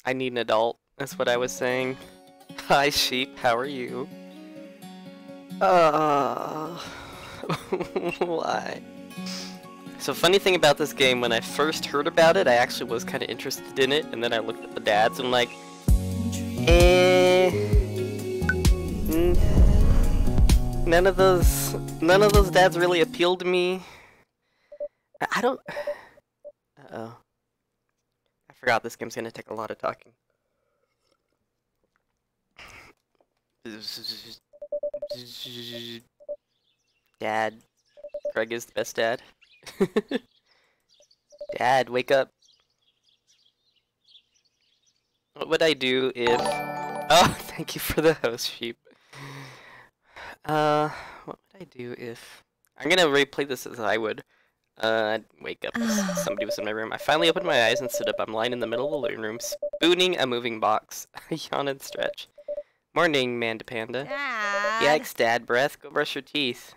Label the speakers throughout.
Speaker 1: I need an adult, that's what I was saying. Hi sheep, how are you? Why? So funny thing about this game, when I first heard about it, I actually was kind of interested in it, and then I looked at the dads and I'm like, none of those dads really appeal to me. I don't. Uh-oh. I forgot this game's gonna take a lot of talking. Dad. Greg is the best dad. Dad, wake up. What would I do if... Oh, thank you for the host, sheep. What would I do if... I'm gonna replay this as I would. I'd wake up if somebody was in my room. I finally opened my eyes and stood up. I'm lying in the middle of the living room, spooning a moving box. I yawn and stretch. Morning, Manda Panda.
Speaker 2: Dad.
Speaker 1: Yikes, Dad. Breath. Go brush your teeth.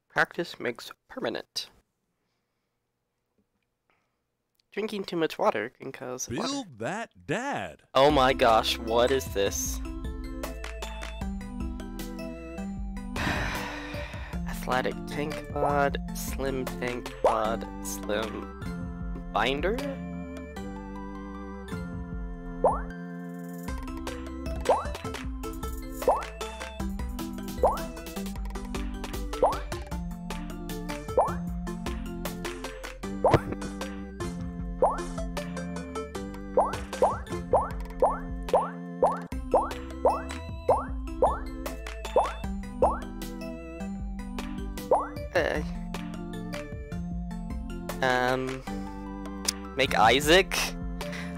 Speaker 1: Practice makes permanent. Drinking too much water can cause water.
Speaker 3: Build that dad.
Speaker 1: Oh my gosh, what is this? Athletic tank pod, slim tank pod, slim binder? Make Isaac?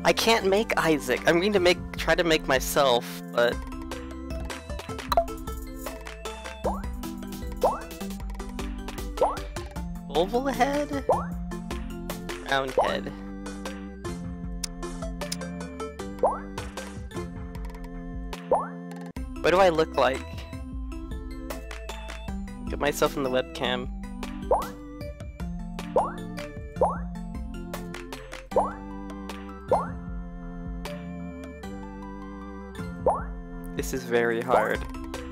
Speaker 1: I can't make Isaac. I'm going to try to make myself, but... Oval head? Round head. What do I look like? Look at myself in the webcam. This is very hard.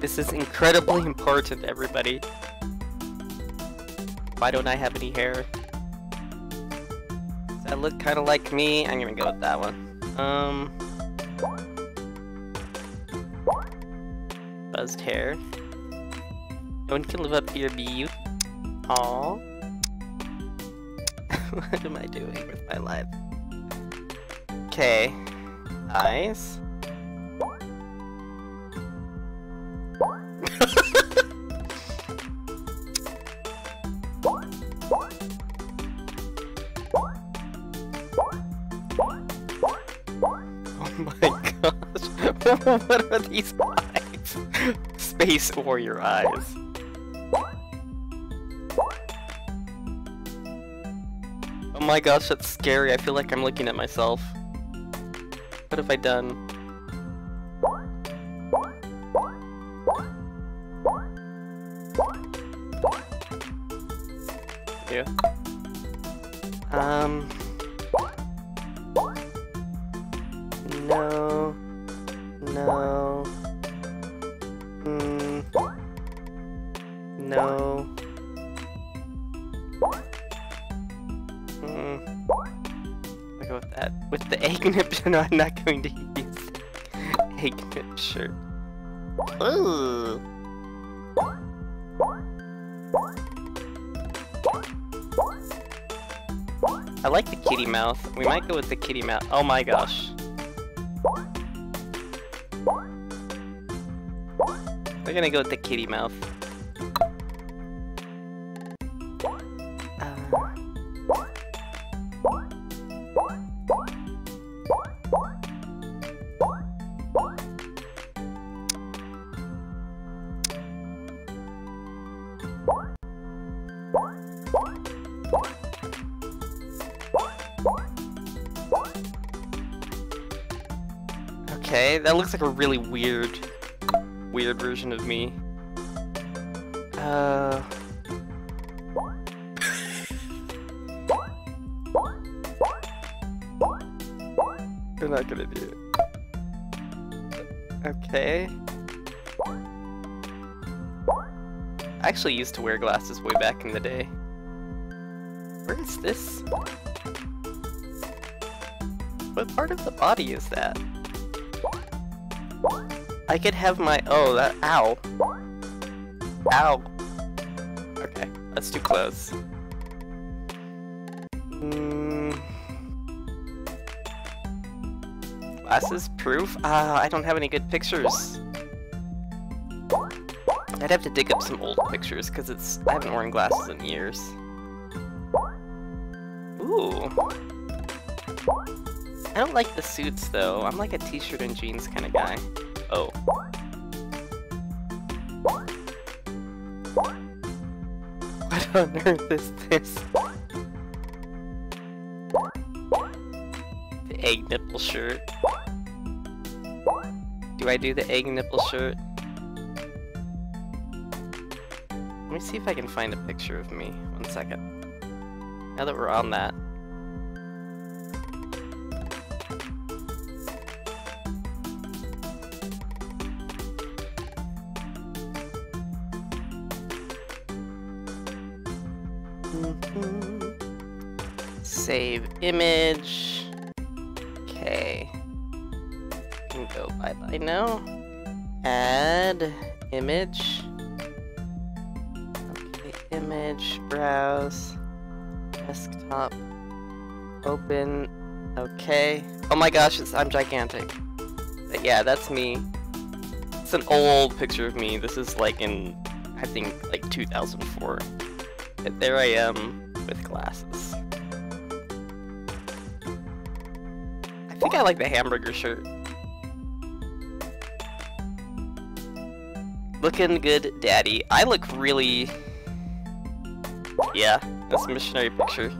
Speaker 1: This is incredibly important, everybody. Why don't I have any hair? Does that look kind of like me? I'm gonna go with that one. Buzzed hair. No one can live up to your beauty. Aww. What am I doing with my life? Okay. Eyes. What are these eyes? Space Warrior eyes. Oh my gosh, that's scary. I feel like I'm looking at myself. What have I done? Yeah. No. No. No. I'll go with that. With the egg nip, no, I'm not going to use egg nip shirt. Ooh. I like the kitty mouth. We might go with the kitty mouth. Oh my gosh. We're gonna go with the kitty mouth. Okay, that looks like a really weird version of me. They're not gonna do it. Okay. I actually used to wear glasses way back in the day. Where is this? What part of the body is that? I could have my- oh, that- ow. Ow. Okay, that's too close. Glasses? Proof? I don't have any good pictures. I'd have to dig up some old pictures, because I haven't worn glasses in years. Ooh. I don't like the suits, though. I'm like a t-shirt and jeans kind of guy. Oh. What on earth is this? The egg nipple shirt. Do I do the egg nipple shirt? Let me see if I can find a picture of me. 1 second. Now that we're on that. Save image. Okay. Can go bye-bye now. Add image. Okay, image, browse, desktop, open. Okay. Oh my gosh, I'm gigantic. But yeah, that's me. It's an old picture of me. This is like in, I think, like 2004. But there I am with glasses. I think I like the hamburger shirt. Looking good, daddy. I look really... Yeah, that's a missionary picture.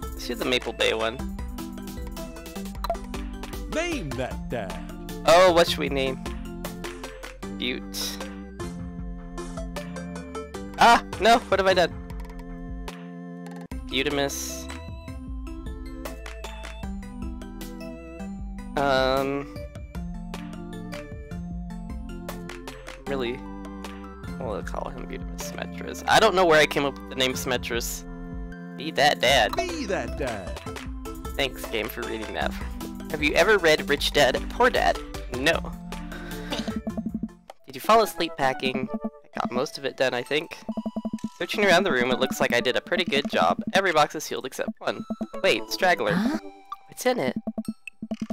Speaker 1: Let's do the Maple Bay one.
Speaker 2: Name that dad.
Speaker 1: Oh, what should we name? Butte. Ah! No! What have I done? Butamus. Really? We'll call him Butamus Smetris. I don't know where I came up with the name Smetris. Be that dad.
Speaker 2: Be that dad.
Speaker 1: Thanks, game, for reading that. Have you ever read Rich Dad, Poor Dad? No. Did you fall asleep packing? I got most of it done, I think. Searching around the room, it looks like I did a pretty good job. Every box is sealed except one. Wait, straggler.
Speaker 3: Huh?
Speaker 1: What's in it?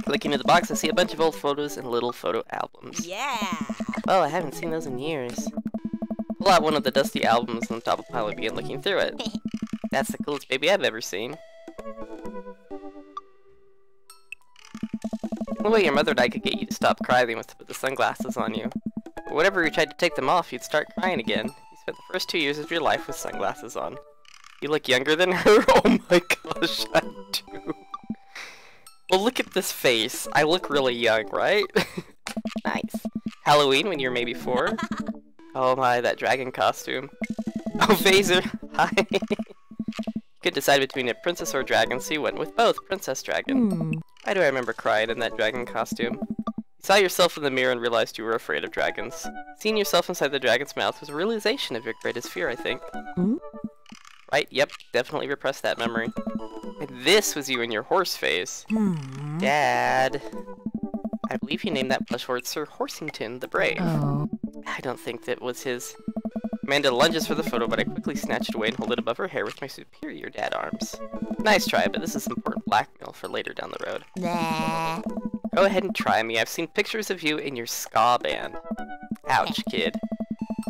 Speaker 1: Looking into the box, I see a bunch of old photos and little photo albums.
Speaker 3: Yeah.
Speaker 1: Oh, I haven't seen those in years. Pull out one of the dusty albums on top of the pile and begin looking through it. That's the coolest baby I've ever seen. The way your mother and I could get you to stop crying was to put the sunglasses on you. But whenever you tried to take them off, you'd start crying again. You spent the first 2 years of your life with sunglasses on. You look younger than her? Oh my gosh, I do. Well, look at this face. I look really young, right? Nice. Halloween when you were maybe 4? Oh my, that dragon costume. Oh, Phaser. Hi. Could decide between a princess or a dragon, so you went with both. Princess Dragon. Why do I remember crying in that dragon costume? You saw yourself in the mirror and realized you were afraid of dragons. Seeing yourself inside the dragon's mouth was a realization of your greatest fear, I think. Right? Yep. Definitely repressed that memory. And this was you in your horse phase. Dad. I believe he named that plush horse Sir Horsington the Brave.
Speaker 3: Oh.
Speaker 1: I don't think that was his. Amanda lunges for the photo, but I quickly snatch it away and hold it above her hair with my superior dad arms. Nice try, but this is important blackmail for later down the road.
Speaker 3: Nah.
Speaker 1: Go ahead and try me. I've seen pictures of you in your ska band. Ouch, kid.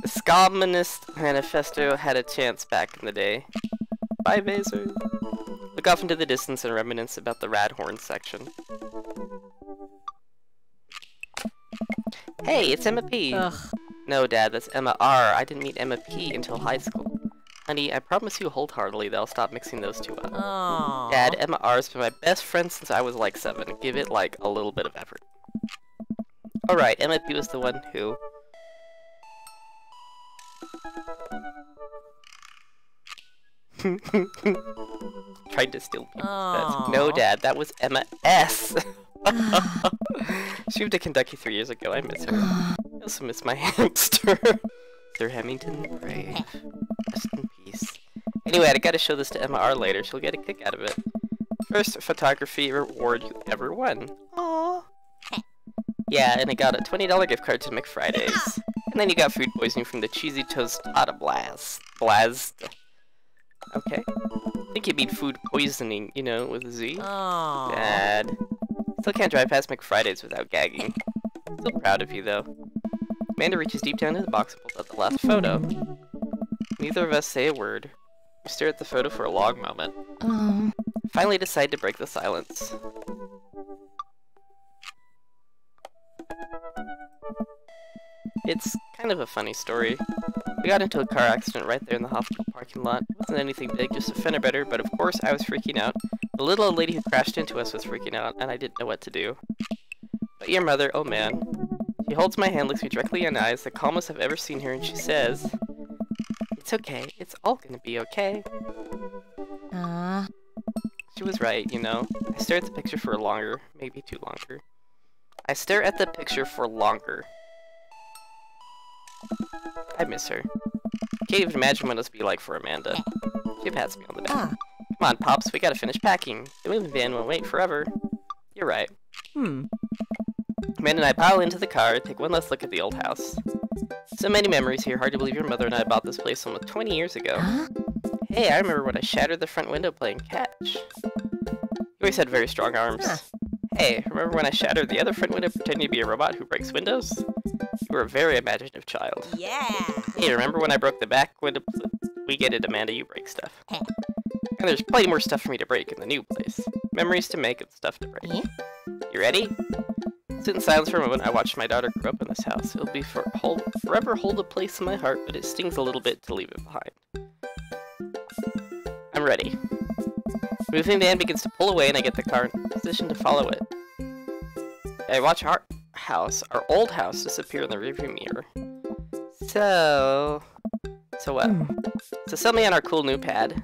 Speaker 1: The Ska-manist Manifesto had a chance back in the day. Bye, Vaser. Look off into the distance and reminisce about the Radhorn section. Hey, it's Emma P.
Speaker 3: Ugh.
Speaker 1: No, Dad, that's Emma R. I didn't meet Emma P until high school. Honey, I promise you wholeheartedly that I'll stop mixing those two up.
Speaker 3: Aww.
Speaker 1: Dad, Emma R's been my best friend since I was like 7. Give it, like, a little bit of effort. Alright, Emma P was the one who... Tried to steal me. No, Dad, that was Emma S. She moved to Kentucky 3 years ago. I miss her. I also miss my hamster. Sir Hemington Brave. Rest in peace. Anyway, I gotta show this to Emma R later. She'll get a kick out of it. First photography reward you ever won. Aww. Yeah, and I got a $20 gift card to McFridays. And then you got food poisoning from the cheesy tostada blast. Okay. I think you mean food poisoning, you know, with a Z.
Speaker 3: Aww.
Speaker 1: Dad. Still can't drive past McFridays without gagging. Still proud of you, though. Amanda reaches deep down in the box and pulls out the last photo. Neither of us say a word. We stare at the photo for a long moment. Finally decide to break the silence. It's kind of a funny story. We got into a car accident right there in the hospital parking lot. It wasn't anything big, just a fender bender, but of course I was freaking out. The little old lady who crashed into us was freaking out, and I didn't know what to do. But your mother, oh man. She holds my hand, looks me directly in the eyes, the calmest I've ever seen her, and she says, "It's okay, it's all gonna be okay." She was right, you know. I stare at the picture for longer, maybe too longer. I stare at the picture for longer. I miss her. Can't even imagine what it must be like for Amanda. She pats me on the back. Come on, Pops, we gotta finish packing. The moving van won't wait forever. You're right. Amanda and I pile into the car, take one last look at the old house. So many memories here, hard to believe your mother and I bought this place almost 20 years ago. Hey, I remember when I shattered the front window playing catch. You always had very strong arms. Hey, remember when I shattered the other front window pretending to be a robot who breaks windows? You were a very imaginative child.
Speaker 3: Yeah.
Speaker 1: Hey, remember when I broke the back window? We get it, Amanda, you break stuff. And there's plenty more stuff for me to break in the new place. Memories to make and stuff to break. You ready? Sit in silence for a moment. I watched my daughter grow up in this house. It'll be forever hold a place in my heart, but it stings a little bit to leave it behind. I'm ready. The moving van begins to pull away and I get the car in position to follow it. I watch our old house, disappear in the rearview mirror. So what? So sell me on our cool new pad.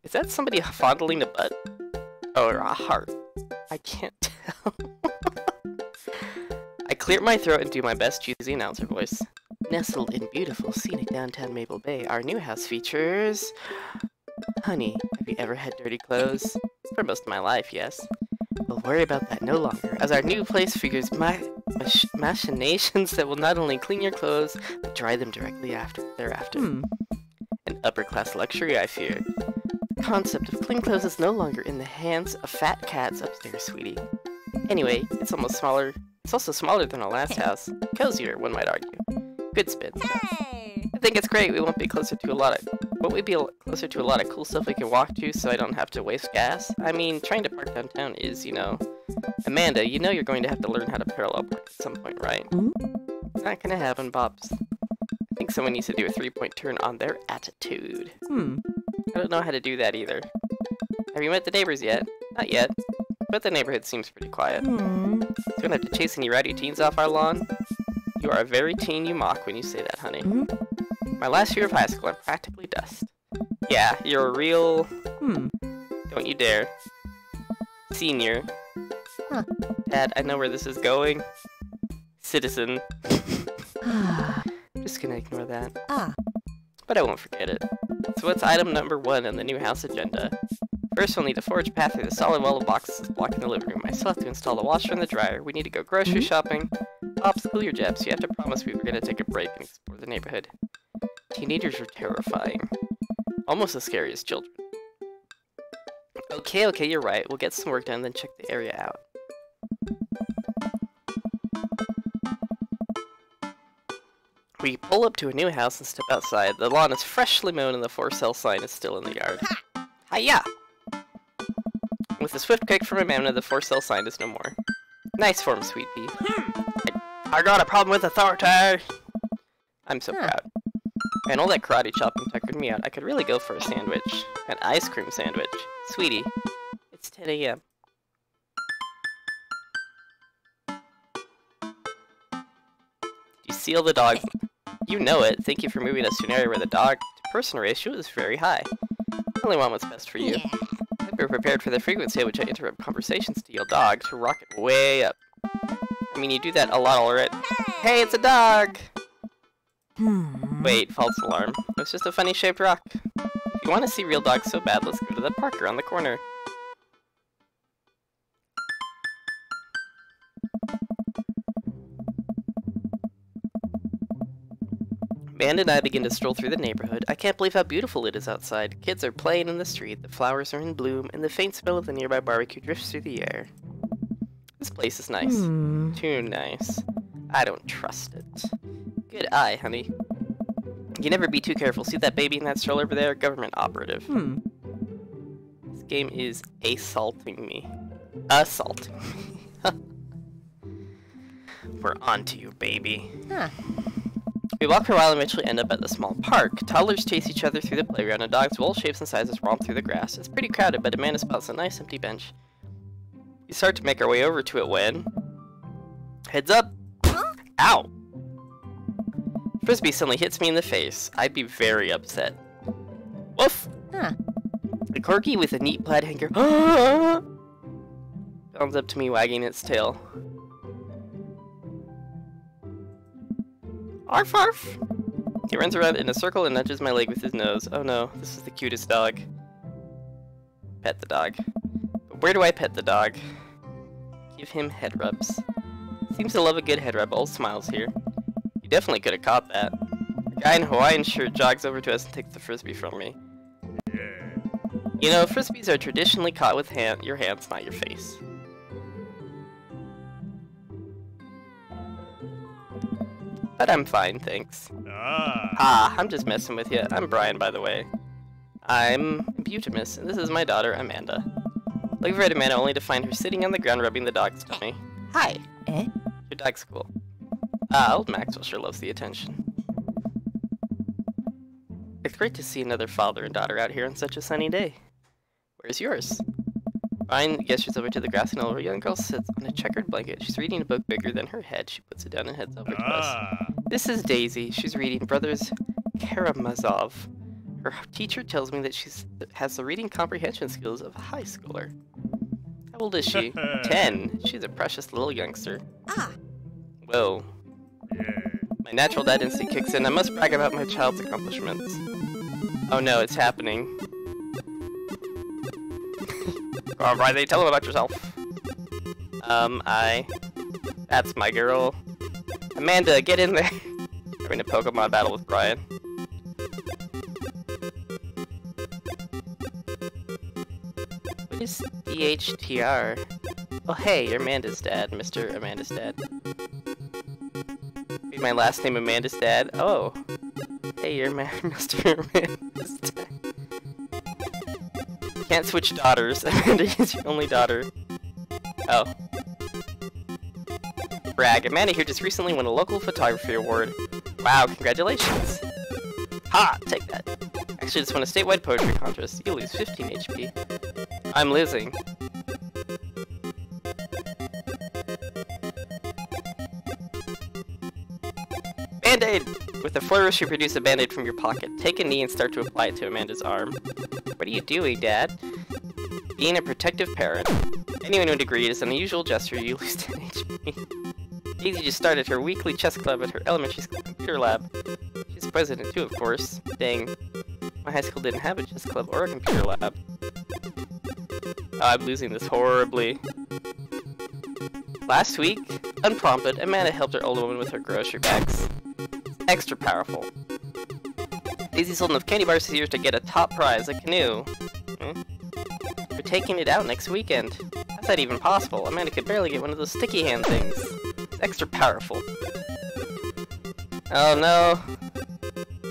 Speaker 1: Is that somebody fondling a butt? Or a heart? I can't tell. I clear my throat and do my best cheesy announcer voice. Nestled in beautiful, scenic downtown Maple Bay, our new house features... Honey, have you ever had dirty clothes? For most of my life, yes. We'll worry about that no longer, as our new place figures machinations that will not only clean your clothes, but dry them directly thereafter. An upper-class luxury, I fear. The concept of clean clothes is no longer in the hands of fat cats upstairs, sweetie. Anyway, it's also smaller than our last house. Cozier, one might argue. Good spin.
Speaker 3: Hey.
Speaker 1: I think it's great. Won't we be closer to a lot of cool stuff we can walk to so I don't have to waste gas? I mean, trying to park downtown is, you know... Amanda, you know you're going to have to learn how to parallel park at some point, right? Not gonna happen, Pops. I think someone needs to do a 3-point turn on their attitude. I don't know how to do that either. Have you met the neighbors yet? Not yet. But the neighborhood seems pretty quiet. So you don't have to chase any rowdy teens off our lawn? You are a very teen you mock when you say that, honey. My last year of high school, I'm practically dust. Yeah, you're a real... Don't you dare. Senior. Dad, I know where this is going. Citizen. I'm just gonna ignore that. But I won't forget it. So what's item number 1 on the new house agenda? First, we'll need to forge a path through the solid wall of boxes blocking the living room. I still have to install the washer and the dryer. We need to go grocery shopping. Pops, cool your jets. You have to promise we were gonna take a break and explore the neighborhood. Teenagers are terrifying. Almost as scary as children. Okay, you're right. We'll get some work done, then check the area out. We pull up to a new house and step outside. The lawn is freshly mown and the for sale sign is still in the yard. Hiya! With a swift kick from Amanda, the for sale sign is no more. Nice form, Sweet Pea. I got a problem with authority! I'm so proud. And all that karate chopping tuckered me out. I could really go for a sandwich. An ice cream sandwich. Sweetie, it's 10 a.m. You seal the dog. You know it. Thank you for moving us to an area where the dog to person race, she was very high. I only want what's best for you. I'd be prepared for the frequency at which I interrupt conversations to yell dog to rocket way up. I mean, you do that a lot already. Hey, it's a dog! Wait, false alarm. It was just a funny shaped rock. If you want to see real dogs so bad, let's go to the park around the corner. Amanda and I begin to stroll through the neighborhood. I can't believe how beautiful it is outside. Kids are playing in the street, the flowers are in bloom, and the faint smell of the nearby barbecue drifts through the air. This place is nice. Too nice. I don't trust it. Good eye, honey. You never be too careful. See that baby in that stroller over there? Government operative. This game is assaulting me. Assaulting me. We're on to you, baby. We walk for a while and eventually end up at the small park. Toddlers chase each other through the playground, and dogs of all shapes and sizes romp through the grass. It's pretty crowded, but Amanda spots a nice empty bench. We start to make our way over to it when... Heads up! Ow! Frisbee suddenly hits me in the face. I'd be very upset. Woof! A corgi with a neat plaid hanger comes up to me wagging its tail. Arf arf! He runs around in a circle and nudges my leg with his nose. Oh no, this is the cutest dog. Pet the dog. But where do I pet the dog? Give him head rubs. Seems to love a good head rub. All smiles here. You definitely could have caught that. A guy in a Hawaiian shirt jogs over to us and takes the frisbee from me. You know, frisbees are traditionally caught with your hands, not your face. But I'm fine, thanks. I'm just messing with you. I'm Brian, by the way. I'm Butimus, and this is my daughter, Amanda. Looking for Amanda only to find her sitting on the ground rubbing the dog's tummy. Hi. Your dog's cool. Old Maxwell sure loves the attention. It's great to see another father and daughter out here on such a sunny day. Where's yours? Brian gestures over to the grassy knoll where a young girl sits on a checkered blanket. She's reading a book bigger than her head. She puts it down and heads over to us. This is Daisy. She's reading Brothers Karamazov. Her teacher tells me that she has the reading comprehension skills of a high schooler. How old is she? 10. She's a precious little youngster. Whoa. My natural dad instinct kicks in. I must brag about my child's accomplishments. Oh no, it's happening. Alright, they tell him about yourself. That's my girl. Amanda, get in there! We're in a Pokemon battle with Brian. What is DHTR? Oh hey, you're Amanda's dad, Mr. Amanda's dad. Be my last name Amanda's dad? Oh. Hey, you're Mr. Amanda's dad. Can't switch daughters. Amanda is your only daughter. Oh. Brag. Amanda here just recently won a local photography award. Wow, congratulations. Ha! Take that. Actually, just won a statewide poetry contest. You'll lose 15 HP. I'm losing. Band-Aid! With a flourish, you produce a Band-Aid from your pocket. Take a knee and start to apply it to Amanda's arm. What are you doing, Dad? Being a protective parent. Anyone would agree it is an unusual gesture. You lose 10 HP. Daisy just started her weekly chess club at her elementary school computer lab. She's president too, of course. Dang. My high school didn't have a chess club or a computer lab. Oh, I'm losing this horribly. Last week, unprompted, Amanda helped her older woman with her grocery bags. Extra powerful. Daisy sold enough candy bars this year to get a top prize, a canoe. We're taking it out next weekend. How's that even possible? Amanda could barely get one of those sticky hand things. It's extra powerful. Oh no.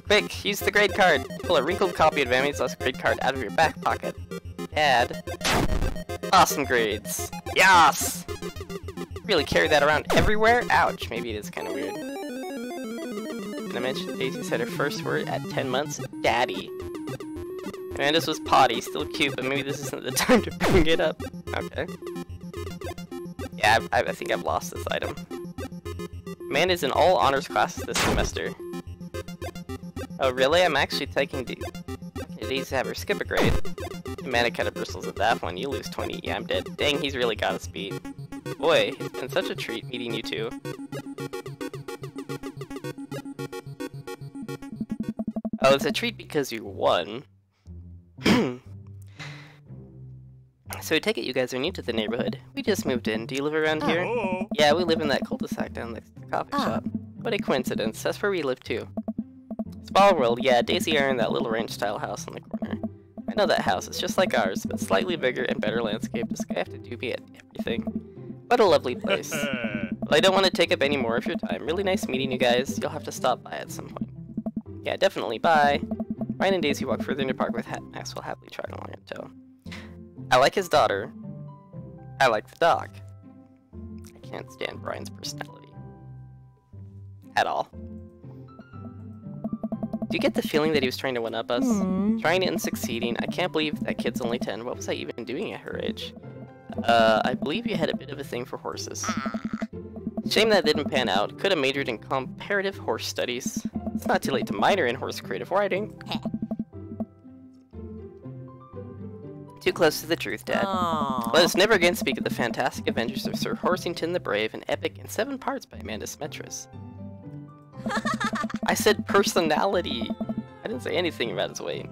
Speaker 1: Quick, use the grade card. Pull a wrinkled copy of Amy's Lost grade card out of your back pocket. Dad. Awesome grades. Yas! Really carry that around everywhere? Ouch, maybe it is kind of weird. I mentioned Daisy said her first word at 10 months, Daddy. Amanda's was potty, still cute, but maybe this isn't the time to bring it up. Okay. Yeah, I think I've lost this item. Amanda's in all honors classes this semester. Oh, really? I'm actually taking Daisy to have her skip a grade. Amanda kind of bristles at that one. You lose 20. Yeah, I'm dead. Dang, he's really got us beat. Boy, it's been such a treat meeting you two. Oh, it's a treat because you won. So I take it you guys are new to the neighborhood. We just moved in. Do you live around here?
Speaker 2: Oh.
Speaker 1: Yeah, we live in that cul-de-sac down the coffee shop. What a coincidence. That's where we live too. Small world, yeah, Daisy are in that little ranch-style house on the corner. I know that house. It's just like ours, but slightly bigger and better landscape. Does Sky have to do me at everything? What a lovely place. Well, I don't want to take up any more of your time. Really nice meeting you guys. You'll have to stop by at some point. Yeah, definitely. Bye. Ryan and Daisy walk further into the park with Maxwell happily trotting along in tow. I like his daughter. I like the dog. I can't stand Brian's personality. At all. Do you get the feeling that he was trying to one-up us? Trying it and succeeding. I can't believe that kid's only 10. What was I even doing at her age? I believe you had a bit of a thing for horses. Shame that didn't pan out. Could have majored in comparative horse studies. It's not too late to minor in horse creative writing. Too close to the truth, Dad. Let us never again speak of the fantastic adventures of Sir Horsington the Brave, an epic in 7 parts by Amanda Smetris. I said personality. I didn't say anything about his weight.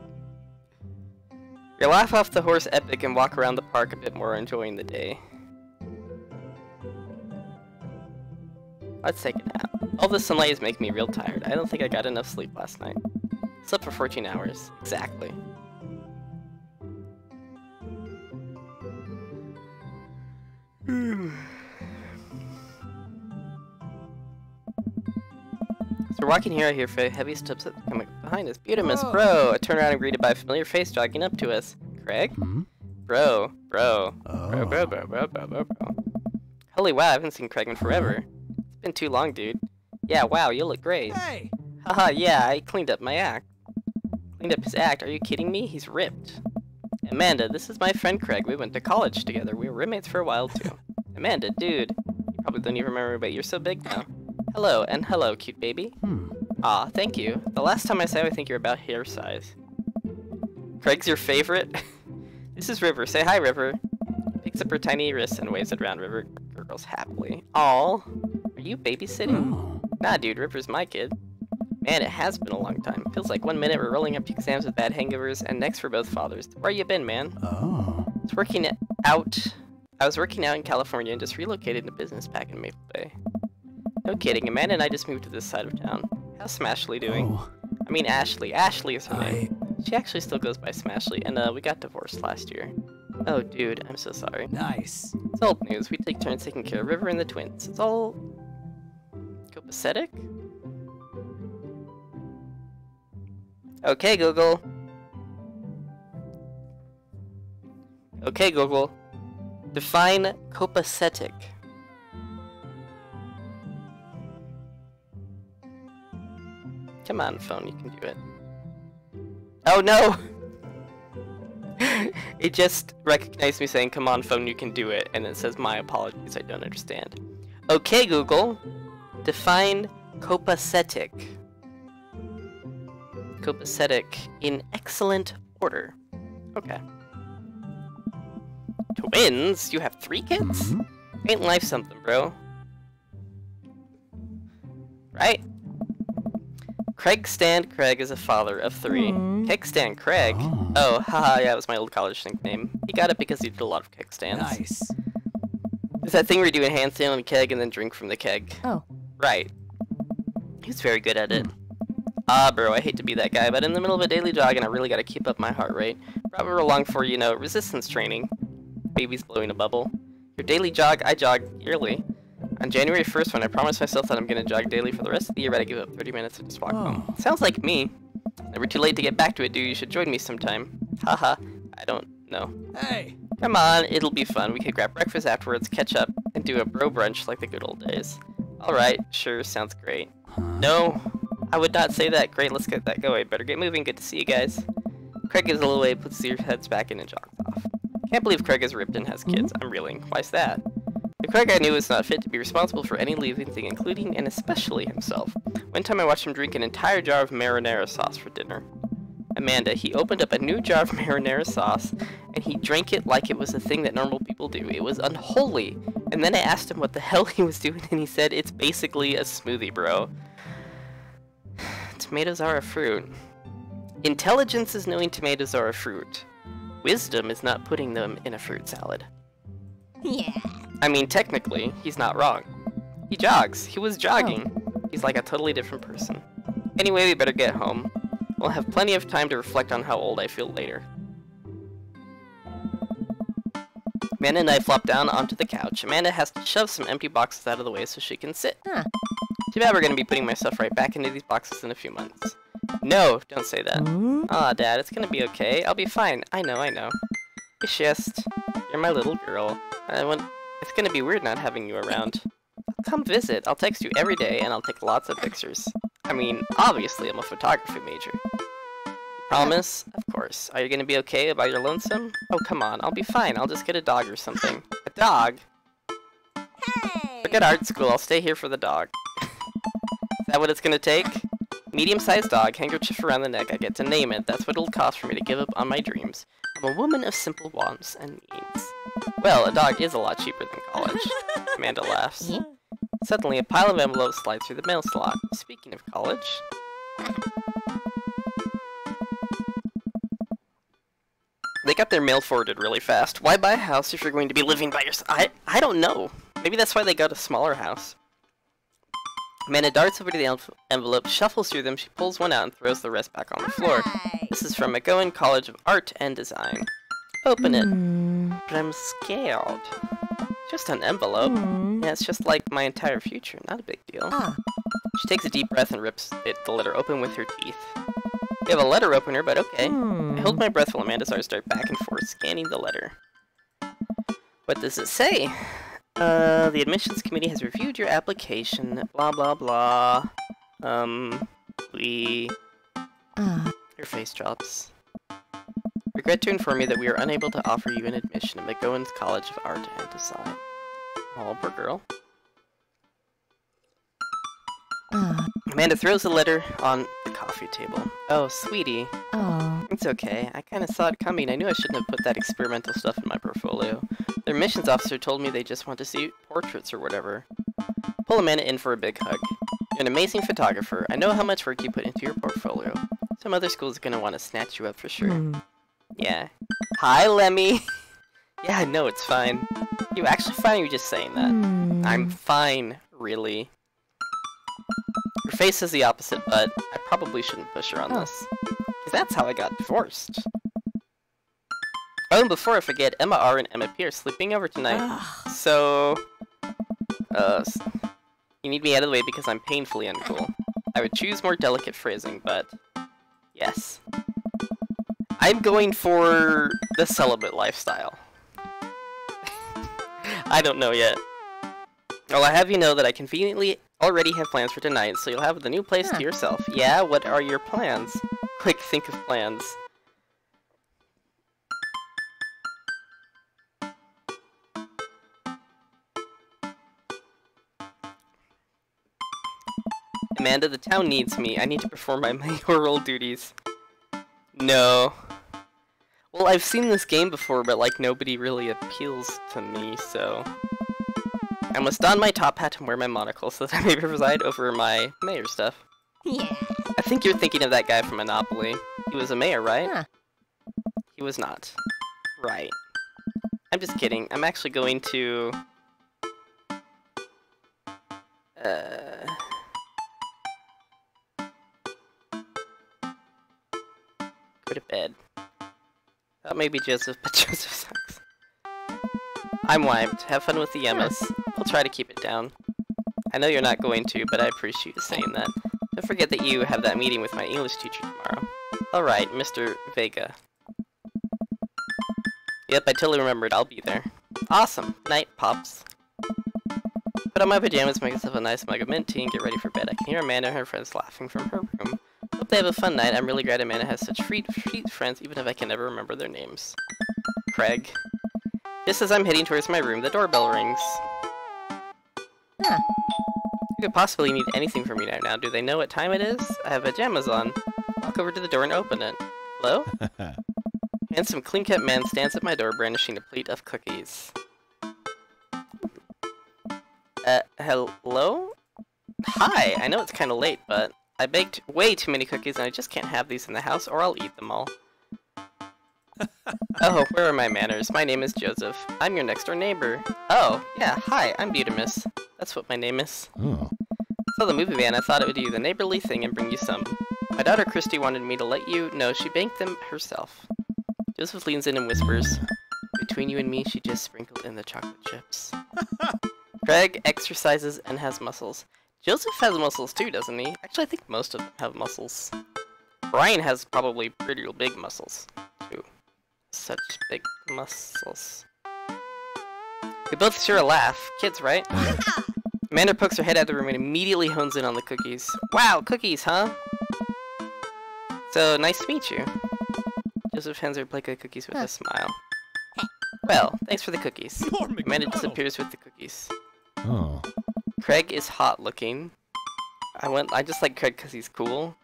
Speaker 1: You laugh off the horse epic and walk around the park a bit more, enjoying the day. Let's take a nap. All the sunlight is making me real tired. I don't think I got enough sleep last night. Slept for 14 hours. Exactly. So we're walking here, I hear heavy steps coming behind us. Beautimus, bro! I turn around and greeted by a familiar face jogging up to us. Craig? Bro. Holy wow, I haven't seen Craig in forever. It's been too long, dude. Yeah, wow, you look great.
Speaker 2: Hey!
Speaker 1: Haha, yeah, I cleaned up my act. Cleaned up his act? Are you kidding me? He's ripped. Amanda, this is my friend Craig. We went to college together. We were roommates for a while, too. Amanda, dude. You probably don't even remember, but you're so big now. Hello, and hello, cute baby. Aw, thank you. The last time I saw you, I think you're about hair size. Craig's your favorite? This is River. Say hi, River. Picks up her tiny wrist and waves it around. River gurgles happily. Aw. Are you babysitting? Nah, dude, River's my kid. Man, it has been a long time. Feels like 1 minute we're rolling up to exams with bad hangovers, and next we're both fathers. Where you been, man? I was working out in California and just relocated to business back in Maple Bay. No kidding, Amanda and I just moved to this side of town. How's Smashly doing? I mean Ashley. Ashley is her name. She actually still goes by Smashly, and we got divorced last year. Oh, dude, I'm so sorry.
Speaker 2: Nice.
Speaker 1: It's old news. We take turns taking care of River and the twins. It's all copacetic? Okay, Google. Okay, Google. Define copacetic. Come on, phone, you can do it. Oh no! It just recognized me saying, come on, phone, you can do it, and it says, my apologies, I don't understand. Okay, Google. Define copacetic. Copacetic in excellent order. Okay. Twins? You have 3 kids? Ain't life something, bro? Right? Craig Stan Craig is a father of 3. Kickstand Craig? Oh, haha, yeah, it was my old college nickname. He got it because he did a lot of kickstands.
Speaker 2: Nice.
Speaker 1: It's that thing where you do a handstand on a keg and then drink from the keg.
Speaker 3: Oh.
Speaker 1: Right. He's very good at it. Ah, bro, I hate to be that guy, but in the middle of a daily jog and I really gotta keep up my heart rate. Brought me along for, you know, resistance training. Baby's blowing a bubble. Your daily jog, I jog yearly. On January 1st, when I promised myself that I'm gonna jog daily for the rest of the year, but I give up 30 minutes and just walk home. Sounds like me. Never too late to get back to it, dude. You should join me sometime. Haha, I don't know.
Speaker 2: Hey!
Speaker 1: Come on, it'll be fun. We could grab breakfast afterwards, catch up, and do a bro brunch like the good old days. Alright, sure, sounds great. No, I would not say that. Great, let's get that going. Better get moving. Good to see you guys. Craig gives a little wave, puts your heads back in and jogs off. Can't believe Craig is ripped and has kids. I'm reeling. Why's that? The quick guy knew he was not fit to be responsible for any living thing, including and especially himself. One time I watched him drink an entire jar of marinara sauce for dinner. Amanda, he opened up a new jar of marinara sauce, and he drank it like it was a thing that normal people do. It was unholy. And then I asked him what the hell he was doing, and he said, it's basically a smoothie, bro. Tomatoes are a fruit. Intelligence is knowing tomatoes are a fruit. Wisdom is not putting them in a fruit salad.
Speaker 3: Yeah.
Speaker 1: I mean, technically, he's not wrong. He jogs. He was jogging. He's like a totally different person. Anyway, we better get home. We'll have plenty of time to reflect on how old I feel later. Amanda and I flop down onto the couch. Amanda has to shove some empty boxes out of the way so she can sit.
Speaker 3: Huh.
Speaker 1: Too bad we're gonna be putting my stuff right back into these boxes in a few months. No, don't say that. Aw, Dad, it's gonna be okay. I'll be fine. I know. It's just, you're my little girl. It's gonna be weird not having you around. Come visit. I'll text you every day, and I'll take lots of pictures. I mean, obviously, I'm a photography major. You promise? Of course. Are you gonna be okay about your lonesome? Oh, come on. I'll be fine. I'll just get a dog or something. A dog?
Speaker 3: Hey!
Speaker 1: Forget art school. I'll stay here for the dog. Is that what it's gonna take? Medium-sized dog, handkerchief around the neck. I get to name it. That's what it'll cost for me to give up on my dreams. I'm a woman of simple wants and needs. Well, a dog is a lot cheaper than college. Amanda laughs.
Speaker 3: Yeah.
Speaker 1: Suddenly, a pile of envelopes slides through the mail slot. Speaking of college... They got their mail forwarded really fast. Why buy a house if you're going to be living by yourself? I don't know. Maybe that's why they got a smaller house. Amanda darts over to the envelope, shuffles through them, she pulls one out and throws the rest back on the floor.
Speaker 3: Alright.
Speaker 1: This is from McGowan College of Art and Design. Open it. But I'm scared. Just an envelope. Yeah, it's just like my entire future. Not a big deal. She takes a deep breath and rips the letter open with her teeth. You have a letter opener, but okay. I hold my breath while Amanda's eyes dart back and forth, scanning the letter. What does it say? The admissions committee has reviewed your application, blah blah blah. Your face drops. Regret to inform you that we are unable to offer you an admission at McGowan's College of Art and Design. Oh, poor girl. Amanda throws the letter on the coffee table. Oh, sweetie. It's okay. I kinda saw it coming. I knew I shouldn't have put that experimental stuff in my portfolio. Their admissions officer told me they just want to see portraits or whatever. Pull Amanda in for a big hug. You're an amazing photographer. I know how much work you put into your portfolio. Some other school's gonna want to snatch you up for sure. Yeah. Hi, Lemmy! Yeah, no, it's fine. You actually fine, or you just saying that? I'm fine, really. Her face is the opposite, but I probably shouldn't push her on this. Because that's how I got divorced. Oh, and before I forget, Emma R. and Emma P. are sleeping over tonight. So... you need me out of the way because I'm painfully uncool. I would choose more delicate phrasing, but... yes. I'm going for the celibate lifestyle. I don't know yet. Well, I have you know that I conveniently already have plans for tonight, so you'll have the new place to yourself. Yeah, what are your plans? Quick, think of plans. Amanda, the town needs me. I need to perform my mayoral duties. No. Well, I've seen this game before, but like nobody really appeals to me, so... I must don my top hat and wear my monocle so that I may preside over my mayor stuff.
Speaker 3: Yeah.
Speaker 1: I think you're thinking of that guy from Monopoly. He was a mayor, right? He was not. Right. I'm just kidding. I'm actually going to... go to bed. Thought maybe Joseph, but Joseph sucks. I'm wiped. Have fun with the Emmas. I'll try to keep it down. I know you're not going to, but I appreciate you saying that. Don't forget that you have that meeting with my English teacher tomorrow. Alright, Mr. Vega. Yep, I totally remembered. I'll be there. Awesome. Night, Pops. Put on my pajamas, make myself a nice mug of mint tea, and get ready for bed. I can hear Amanda and her friends laughing from her room. Hope they have a fun night. I'm really glad Amanda has such sweet friends, even if I can never remember their names. Craig. Just as I'm heading towards my room, the doorbell rings.
Speaker 3: Huh.
Speaker 1: Who could possibly need anything from me right now? Do they know what time it is? I have pajamas on. Walk over to the door and open it. Hello? Handsome, clean-cut man stands at my door brandishing a plate of cookies. Hello? Hi, I know it's kinda late, but I baked way too many cookies and I just can't have these in the house or I'll eat them all. Oh, where are my manners? My name is Joseph. I'm your next-door neighbor. Oh, yeah, hi, I'm Beautimus. That's what my name is.
Speaker 2: Oh.
Speaker 1: So the movie van, I thought it would do the neighborly thing and bring you some. My daughter Christy wanted me to let you know she banked them herself. Joseph leans in and whispers, between you and me, she just sprinkled in the chocolate chips. Craig exercises and has muscles. Joseph has muscles too, doesn't he? Actually, I think most of them have muscles. Brian has probably pretty big muscles, too. Such big muscles. We both share a laugh. Kids, right? Amanda pokes her head out of the room and immediately hones in on the cookies. Wow, cookies, huh? So, nice to meet you. Joseph hands her a plate of cookies with a smile. Well, thanks for the cookies. Amanda disappears with the cookies.
Speaker 2: Oh.
Speaker 1: Craig is hot looking. I just like Craig because he's cool.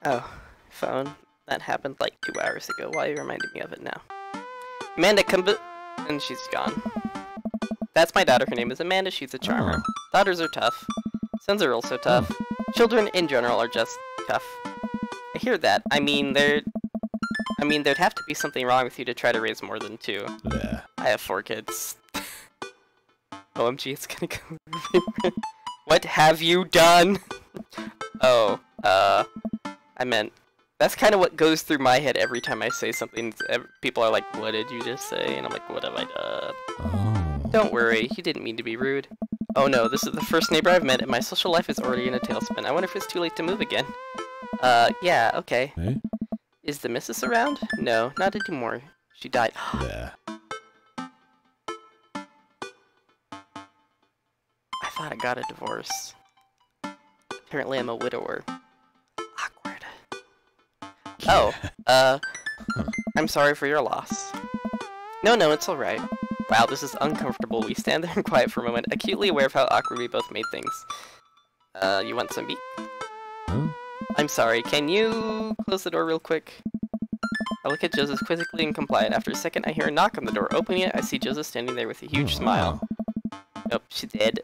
Speaker 1: Oh, phone. That happened like 2 hours ago. Why are you reminding me of it now? Amanda, and she's gone. That's my daughter. Her name is Amanda. She's a charmer.
Speaker 2: Oh.
Speaker 1: Daughters are tough. Sons are also tough. Children in general are just tough. I hear that. I mean, there'd have to be something wrong with you to try to raise more than 2.
Speaker 2: Yeah.
Speaker 1: I have 4 kids. OMG, it's gonna go everywhere. What have you done? Oh, I meant, that's kind of what goes through my head every time I say something. People are like, what did you just say? And I'm like, what have I done?
Speaker 2: Oh.
Speaker 1: Don't worry, he didn't mean to be rude. Oh no, this is the first neighbor I've met and my social life is already in a tailspin. I wonder if it's too late to move again. Yeah, okay.
Speaker 2: Hey?
Speaker 1: Is the missus around? No, not anymore. She died.
Speaker 2: Yeah.
Speaker 1: I thought I got a divorce. Apparently I'm a widower. Awkward. Oh, I'm sorry for your loss. No, it's alright. Wow, this is uncomfortable. We stand there and quiet for a moment, acutely aware of how awkward we both made things. You want some meat?
Speaker 2: Huh?
Speaker 1: I'm sorry, can you close the door real quick? I look at Joseph quizzically and compliant. After a second, I hear a knock on the door. Opening it, I see Joseph standing there with a huge smile. Nope, she's dead.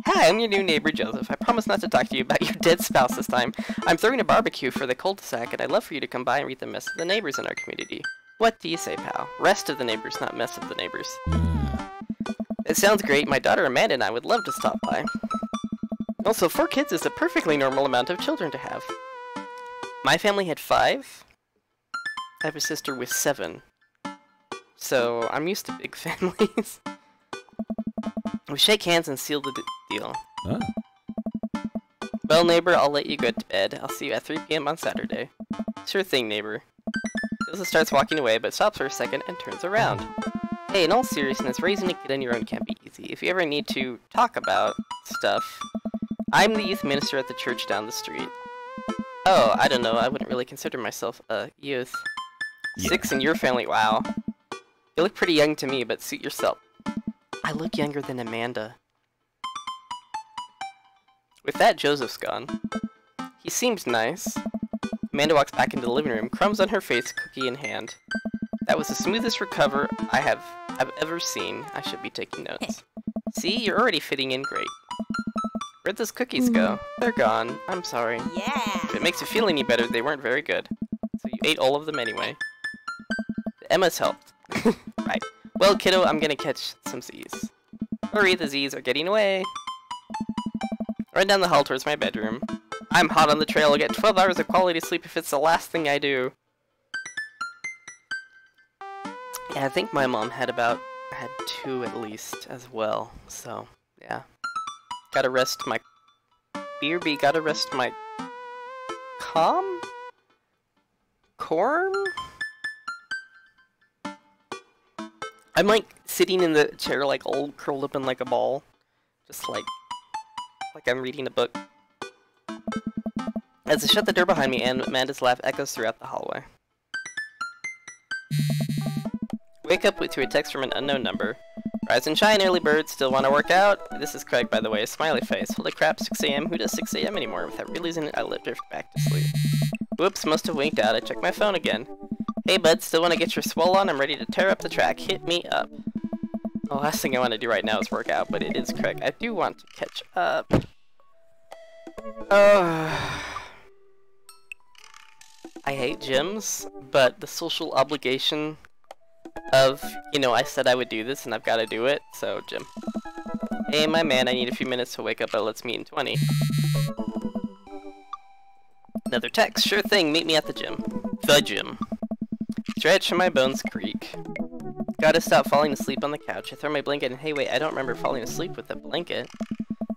Speaker 1: Hi, I'm your new neighbor, Joseph. I promise not to talk to you about your dead spouse this time. I'm throwing a barbecue for the cul-de-sac, and I'd love for you to come by and read the mess of the neighbors in our community. What do you say, pal? Rest of the neighbors, not mess of the neighbors. It sounds great. My daughter Amanda and I would love to stop by. Also, 4 kids is a perfectly normal amount of children to have. My family had 5. I have a sister with 7. So, I'm used to big families. We shake hands and seal the deal.
Speaker 2: Huh?
Speaker 1: Well, neighbor, I'll let you go to bed. I'll see you at 3 p.m. on Saturday. Sure thing, neighbor. Joseph starts walking away, but stops for a second and turns around. Hey, in all seriousness, raising a kid on your own can't be easy. If you ever need to talk about stuff, I'm the youth minister at the church down the street. Oh, I don't know. I wouldn't really consider myself a youth.
Speaker 2: Yeah.
Speaker 1: 6 in your family, wow. You look pretty young to me, but suit yourself. I look younger than Amanda. With that, Joseph's gone. He seems nice. Amanda walks back into the living room, crumbs on her face, cookie in hand. That was the smoothest recover I've ever seen. I should be taking notes. See, you're already fitting in great. Where'd those cookies go? They're gone. I'm sorry.
Speaker 3: Yeah.
Speaker 1: If it makes you feel any better, they weren't very good. So you ate all of them anyway. The Emma's helped. Right. Well, kiddo, I'm gonna catch some Z's. Hurry, the Z's are getting away. Run down the hall towards my bedroom. I'm hot on the trail. I'll get 12 hours of quality sleep if it's the last thing I do. Yeah, I think my mom had 2 at least as well. So, yeah. Gotta rest my... BRB, gotta rest my... Corn? I'm like sitting in the chair like all curled up in like a ball. Just like I'm reading a book. As I shut the door behind me and Amanda's laugh echoes throughout the hallway. Wake up to a text from an unknown number. Rise and shine, early birds. Still want to work out? This is Craig, by the way. Smiley face. Holy crap, 6 a.m. Who does 6 a.m. anymore? Without realizing it, I drift back to sleep. Whoops, must have winked out. I checked my phone again. Hey, bud, still want to get your swole on? I'm ready to tear up the track. Hit me up. The last thing I want to do right now is work out, but it is Craig. I do want to catch up. I hate gyms, but the social obligation of, you know, I said I would do this and I've got to do it, so gym. Hey, my man, I need a few minutes to wake up, but let's meet in 20. Another text. Sure thing, meet me at the gym. The gym. Stretch and my bones creak. Gotta stop falling asleep on the couch. I throw my blanket and hey wait, I don't remember falling asleep with the blanket.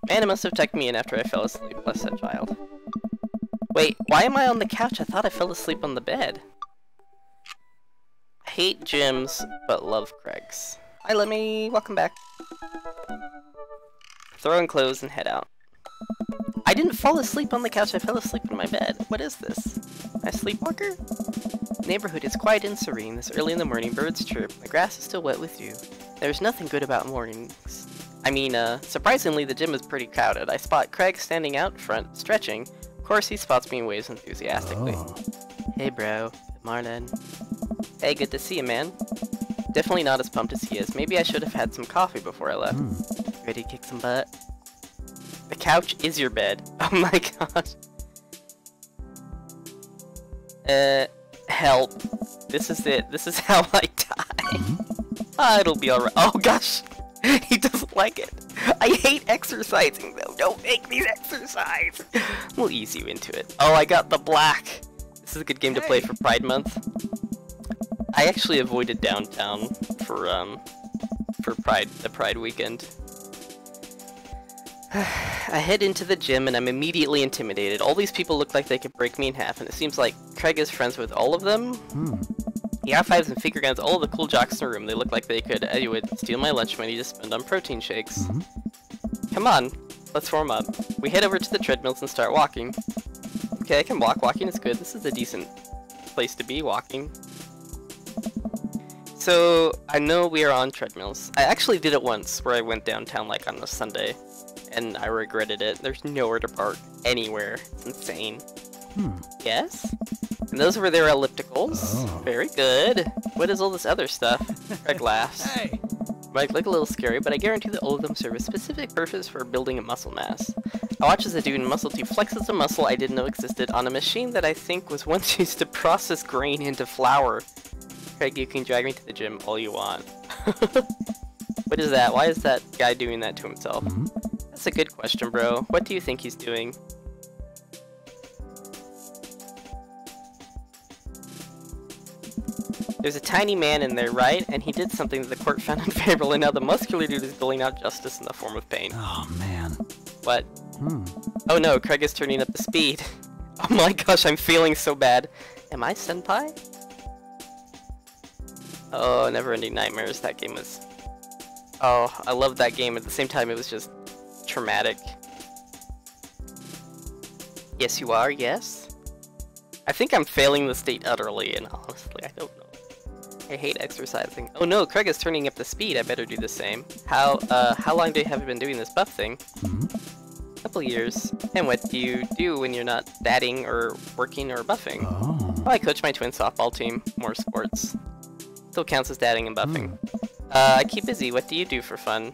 Speaker 1: Man, it must have tucked me in after I fell asleep, bless that child. Wait, why am I on the couch? I thought I fell asleep on the bed. Hate gyms, but love Craig's. Hi Lemmy, welcome back. Throw in clothes and head out. I didn't fall asleep on the couch, I fell asleep in my bed. What is this? A sleepwalker? The neighborhood is quiet and serene. This early in the morning, birds chirp. The grass is still wet with dew. There's nothing good about mornings. I mean, surprisingly, the gym is pretty crowded. I spot Craig standing out front, stretching. Of course, he spots me and waves enthusiastically.
Speaker 2: Oh.
Speaker 1: Hey, bro. Good morning. Hey, good to see you, man. Definitely not as pumped as he is. Maybe I should have had some coffee before I left. Ready to kick some butt? The couch is your bed. Oh my god. Help. This is it. This is how I die. It'll be alright. Oh gosh. He doesn't like it. I hate exercising though. Don't make me exercise. We'll ease you into it. Oh, I got the black. This is a good game to play for Pride Month. I actually avoided downtown for the Pride weekend. I head into the gym and I'm immediately intimidated. All these people look like they could break me in half, and it seems like Craig is friends with all of them. He high-fives and finger guns all of the cool jocks in the room. They look like they could, would steal my lunch money to spend on protein shakes. Come on, let's warm up. We head over to the treadmills and start walking. Okay, I can walk. Walking is good. This is a decent place to be walking. So, I know we are on treadmills. I actually did it once, where I went downtown like on a Sunday. And I regretted it. There's nowhere to park anywhere. It's insane. Yes? And those were their ellipticals.
Speaker 2: Oh.
Speaker 1: Very good. What is all this other stuff? Craig laughs.
Speaker 4: Hey!
Speaker 1: Might look a little scary, but I guarantee that all of them serve a specific purpose for building a muscle mass. I watch as a dude in Muscle 2 flexes a muscle I didn't know existed on a machine that I think was once used to process grain into flour. Craig, you can drag me to the gym all you want. What is that? Why is that guy doing that to himself? That's a good question, bro. What do you think he's doing? There's a tiny man in there, right? And he did something that the court found unfavorable, and now the muscular dude is doling out justice in the form of pain.
Speaker 2: Oh, man.
Speaker 1: What? Oh no, Craig is turning up the speed. Oh my gosh, I'm feeling so bad. Am I senpai? Oh, Neverending Nightmares. That game was... Oh, I loved that game. At the same time, it was just... traumatic. Yes, you are, yes? I think I'm failing the state utterly, and honestly, I don't know. I hate exercising. Oh no, Craig is turning up the speed. I better do the same. How long do you have been doing this buff thing? Couple years. And what do you do when you're not dadding or working or buffing? Oh, I coach my twin softball team. More sports. Still counts as dadding and buffing. I keep busy. What do you do for fun?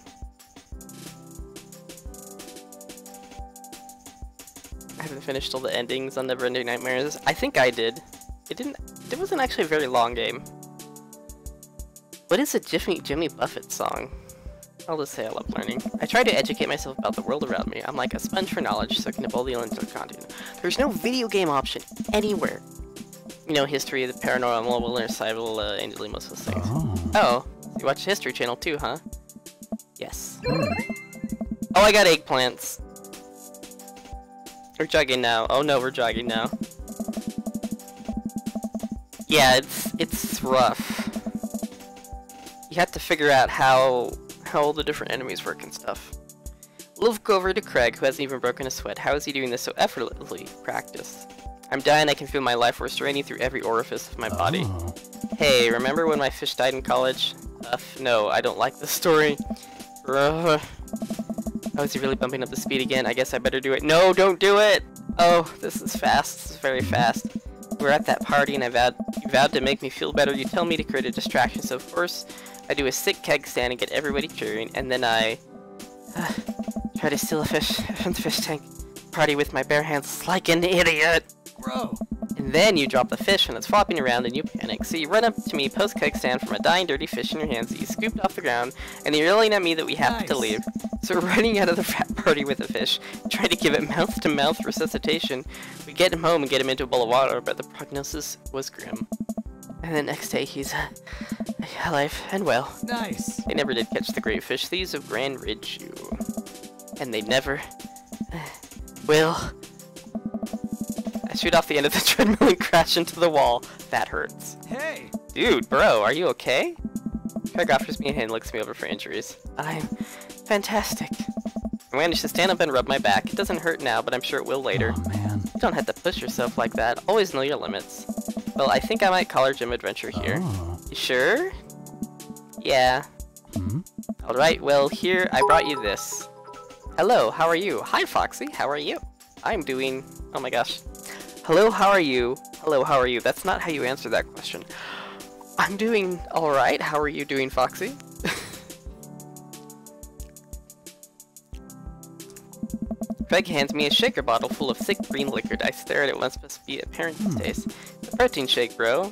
Speaker 1: I haven't finished all the endings on Neverending Nightmares. I think I did. It wasn't actually a very long game. What is a Jimmy Buffett song? I'll just say I love learning. I try to educate myself about the world around me. I'm like a sponge for knowledge, soaking up all the intellectual content. There's no video game option anywhere. You know, history, the paranormal, wilderness, survival, Angel, most of those things. Oh, you watch History Channel too, huh? Yes. Oh, I got eggplants. We're jogging now. Oh no, we're jogging now. Yeah, it's rough. You have to figure out how all the different enemies work and stuff. Look over to Craig, who hasn't even broken a sweat. How is he doing this so effortlessly? Practice. I'm dying, I can feel my life force draining through every orifice of my body. Hey, remember when my fish died in college? No, I don't like this story. Oh, is he really bumping up the speed again? I guess I better do it. No, don't do it! Oh, this is fast. This is very fast. We're at that party and you vowed to make me feel better. You tell me to create a distraction, so of course I do a sick keg stand and get everybody cheering, and then I try to steal a fish from the fish tank. Party with my bare hands like an idiot!
Speaker 4: Bro!
Speaker 1: And then you drop the fish and it's flopping around and you panic. So you run up to me post-keg stand from a dying dirty fish in your hands that you scooped off the ground, and you're yelling at me that we have to leave. So we're running out of the frat party with the fish, trying to give it mouth-to-mouth resuscitation. We get him home and get him into a bowl of water, but the prognosis was grim. And the next day he's alive and well.
Speaker 4: Nice!
Speaker 1: They never did catch the great fish, thieves of Grand Ridge. And they never will. I shoot off the end of the treadmill and crash into the wall. That hurts.
Speaker 4: Hey!
Speaker 1: Dude, bro, are you okay? Craig offers me a hand and looks me over for injuries. I'm fantastic. I managed to stand up and rub my back. It doesn't hurt now, but I'm sure it will later.
Speaker 2: Oh, man.
Speaker 1: You don't have to push yourself like that. Always know your limits. Well, I think I might call our gym adventure here.
Speaker 2: Oh.
Speaker 1: You sure? Yeah.
Speaker 2: Hmm?
Speaker 1: Alright, well, here, I brought you this. Hello, how are you? Hi, Foxy, how are you? I'm doing... Oh my gosh. Hello, how are you? Hello, how are you? That's not how you answer that question. I'm doing alright. How are you doing, Foxy? Craig hands me a shaker bottle full of thick green liquid. I stare at it once, supposed to be apparent in taste. It's a protein shake, bro.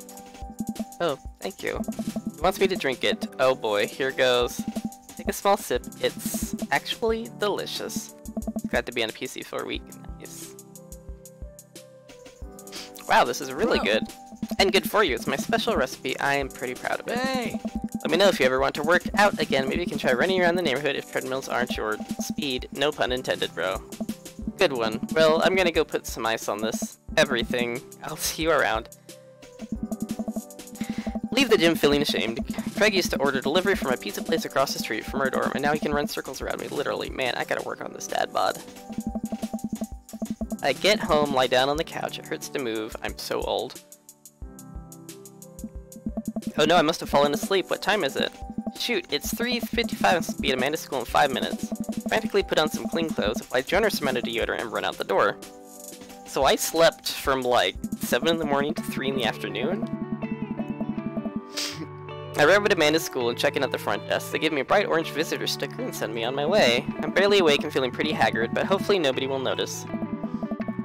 Speaker 1: Oh, thank you. He wants me to drink it. Oh boy, here goes. Take a small sip. It's actually delicious. It's got to be on a PC for a week. Nice. Wow, this is really good. And good for you. It's my special recipe. I am pretty proud of it.
Speaker 4: Hey!
Speaker 1: Let me know if you ever want to work out again. Maybe you can try running around the neighborhood if treadmills aren't your speed. No pun intended, bro. Good one. Well, I'm gonna go put some ice on this everything. I'll see you around. Leave the gym feeling ashamed. Craig used to order delivery from a pizza place across the street from our dorm, and now he can run circles around me, literally. Man, I gotta work on this dad bod. I get home, lie down on the couch. It hurts to move. I'm so old. Oh no, I must have fallen asleep. What time is it? Shoot, it's 3:55 and be at Amanda's school in 5 minutes. Frantically put on some clean clothes, apply generous amount of deodorant, and run out the door. So I slept from like 7 in the morning to 3 in the afternoon? I arrive at Amanda's school and check in at the front desk. They give me a bright orange visitor sticker and send me on my way. I'm barely awake and feeling pretty haggard, but hopefully nobody will notice.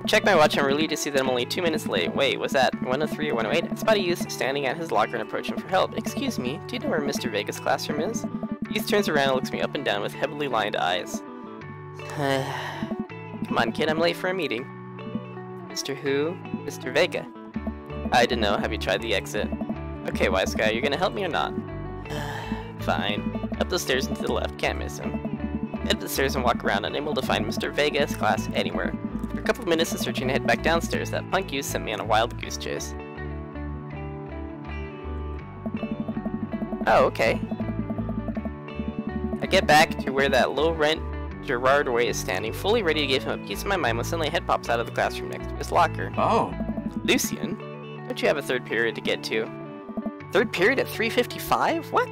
Speaker 1: Check my watch and I'm relieved to see that I'm only 2 minutes late. Wait, was that 103 or 108? I spot a youth standing at his locker and approach him for help. Excuse me, do you know where Mr. Vega's classroom is? The youth turns around and looks me up and down with heavily lined eyes. Come on, kid, I'm late for a meeting. Mr. Who? Mr. Vega. I don't know, have you tried the exit? Okay, wise guy, you're gonna help me or not? Fine. Up the stairs and to the left, can't miss him. Head up the stairs and walk around, unable to find Mr. Vega's class anywhere. After a couple of minutes of searching, I head back downstairs. That punk youth sent me on a wild goose chase. Oh, okay. I get back to where that low-rent Gerard Way is standing, fully ready to give him a piece of my mind when suddenly a head pops out of the classroom next to his locker.
Speaker 4: Oh.
Speaker 1: Lucian? Don't you have a third period to get to? Third period at 3:55? What?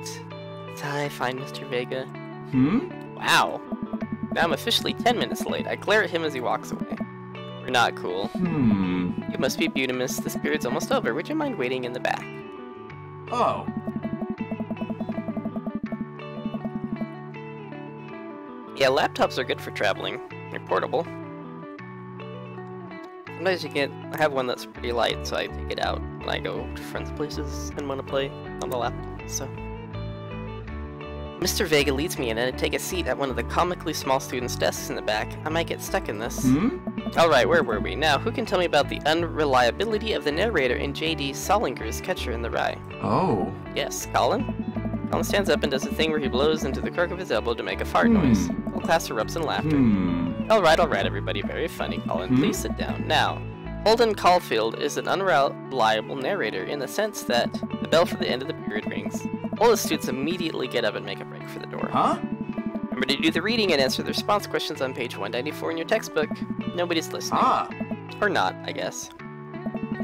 Speaker 1: I find Mr. Vega. Wow. Now I'm officially 10 minutes late. I glare at him as he walks away. We're not cool. You must be Butimus. This period's almost over. Would you mind waiting in the back?
Speaker 4: Oh.
Speaker 1: Yeah, laptops are good for traveling. They're portable. Sometimes I have one that's pretty light, so I take it out when I go to friends' places and want to play on the laptop, so. Mr. Vega leads me in and I take a seat at one of the comically small students' desks in the back. I might get stuck in this. Alright, where were we? Now, who can tell me about the unreliability of the narrator in J.D. Solinger's Catcher in the Rye?
Speaker 4: Oh.
Speaker 1: Yes, Colin? Colin stands up and does a thing where he blows into the crook of his elbow to make a fart noise. The whole class erupts in laughter. Alright, everybody. Very funny, Colin. Please sit down. Now, Holden Caulfield is an unreliable narrator in the sense that the bell for the end of the period rings. All the students immediately get up and make a break for the door. Remember to do the reading and answer the response questions on page 194 in your textbook. Nobody's listening. Or not, I guess.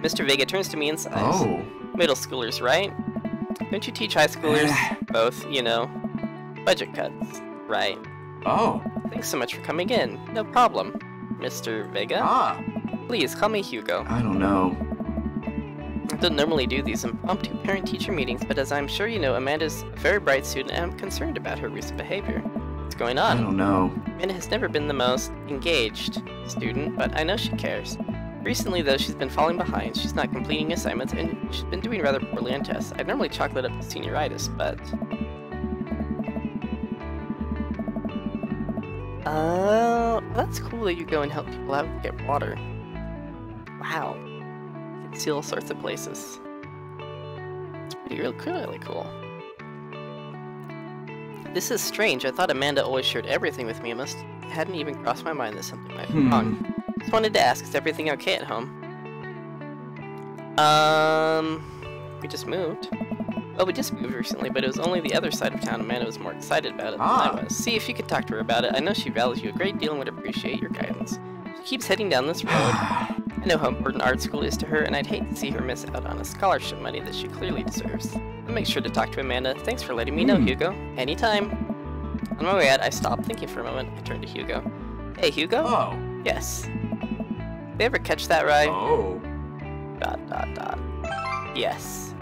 Speaker 1: Mr. Vega turns to me and sighs. Middle schoolers, right? Don't you teach high schoolers both, you know, budget cuts, right?
Speaker 4: Oh.
Speaker 1: Thanks so much for coming in. No problem. Mr. Vega?
Speaker 4: Ah.
Speaker 1: Please, call me Hugo.
Speaker 4: I don't know.
Speaker 1: I don't normally do these impromptu parent-teacher meetings, but as I'm sure you know, Amanda's a very bright student and I'm concerned about her recent behavior. What's going
Speaker 4: I
Speaker 1: on?
Speaker 4: don't know.
Speaker 1: Amanda has never been the most engaged student, but I know she cares. Recently, though, she's been falling behind. She's not completing assignments, and she's been doing rather poorly on tests. I'd normally chalk that up to senioritis, but... that's cool that you go and help people out get water. Wow. You can see all sorts of places. It's really cool. This is strange. I thought Amanda always shared everything with me. It hadn't even crossed my mind that something might be wrong. Just wanted to ask, is everything okay at home? We just moved. Well, we just moved recently, but it was only the other side of town. Amanda was more excited about it than I was. See if you could talk to her about it. I know she values you a great deal and would appreciate your guidance. She keeps heading down this road. I know how important art school is to her, and I'd hate to see her miss out on a scholarship money that she clearly deserves. I'll make sure to talk to Amanda. Thanks for letting me know, Hugo. Anytime. On my way out, I stopped thinking for a moment. I turned to Hugo. Hey, Hugo?
Speaker 4: Oh.
Speaker 1: Yes. Did they ever catch that right?
Speaker 4: Oh. ...
Speaker 1: Yes.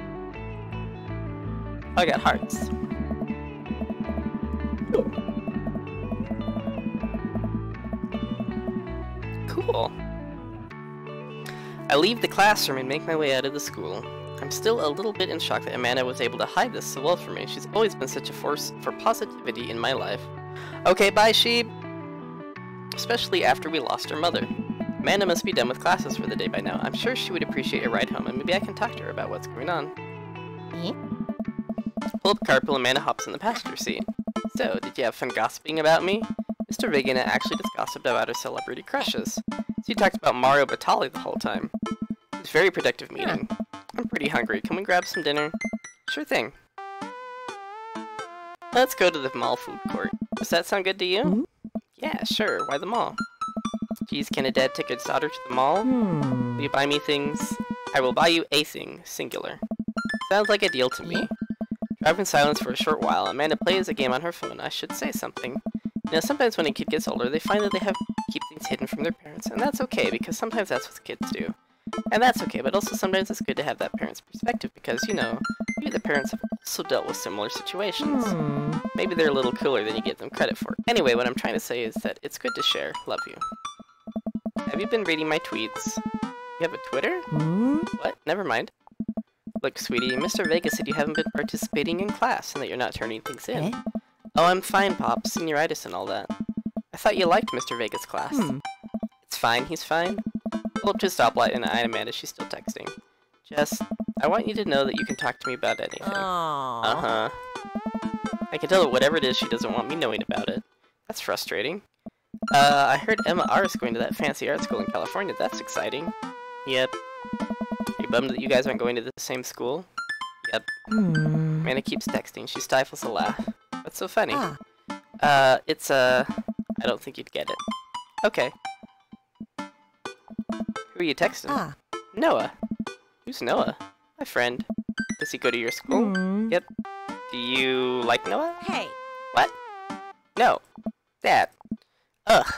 Speaker 1: I got hearts. Cool. I leave the classroom and make my way out of the school. I'm still a little bit in shock that Amanda was able to hide this so well from me. She's always been such a force for positivity in my life. Okay, bye, sheep! Especially after we lost her mother. Amanda must be done with classes for the day by now. I'm sure she would appreciate a ride home, and maybe I can talk to her about what's going on. Pull up the carpool, Amanda hops in the passenger seat. So, did you have fun gossiping about me? Mr. Vega actually just gossiped about her celebrity crushes. So he talked about Mario Batali the whole time. It was a very productive meeting. I'm pretty hungry. Can we grab some dinner? Sure thing. Let's go to the mall food court. Does that sound good to you? Yeah, sure. Why the mall? Geez, can a dad take his daughter to the mall? Will you buy me things? I will buy you a thing, singular. Sounds like a deal to me. Drive in silence for a short while. Amanda plays a game on her phone. I should say something. You know, sometimes when a kid gets older, they find that they have to keep things hidden from their parents, and that's okay, because sometimes that's what kids do. And that's okay, but also sometimes it's good to have that parent's perspective, because, you know, maybe the parents have also dealt with similar situations. Maybe they're a little cooler than you give them credit for. Anyway, what I'm trying to say is that it's good to share. Love you. Have you been reading my tweets? You have a Twitter? What? Never mind. Look, sweetie, Mr. Vega said you haven't been participating in class and that you're not turning things in. Oh, I'm fine, Pop. Senioritis and all that. I thought you liked Mr. Vega's class. It's fine, he's fine. Pull up to a stoplight and eyed Amanda. She's still texting. Jess, I want you to know that you can talk to me about anything. Uh-huh. I can tell that whatever it is, she doesn't want me knowing about it. That's frustrating. I heard Emma R is going to that fancy art school in California. That's exciting. Yep. Are you bummed that you guys aren't going to the same school? Yep. Amanda keeps texting. She stifles a laugh. What's so funny? I don't think you'd get it. Okay. Who are you texting? Noah. Who's Noah? My friend. Does he go to your school? Yep. Do you like Noah?
Speaker 3: Hey.
Speaker 1: What? No. Dad. Ugh.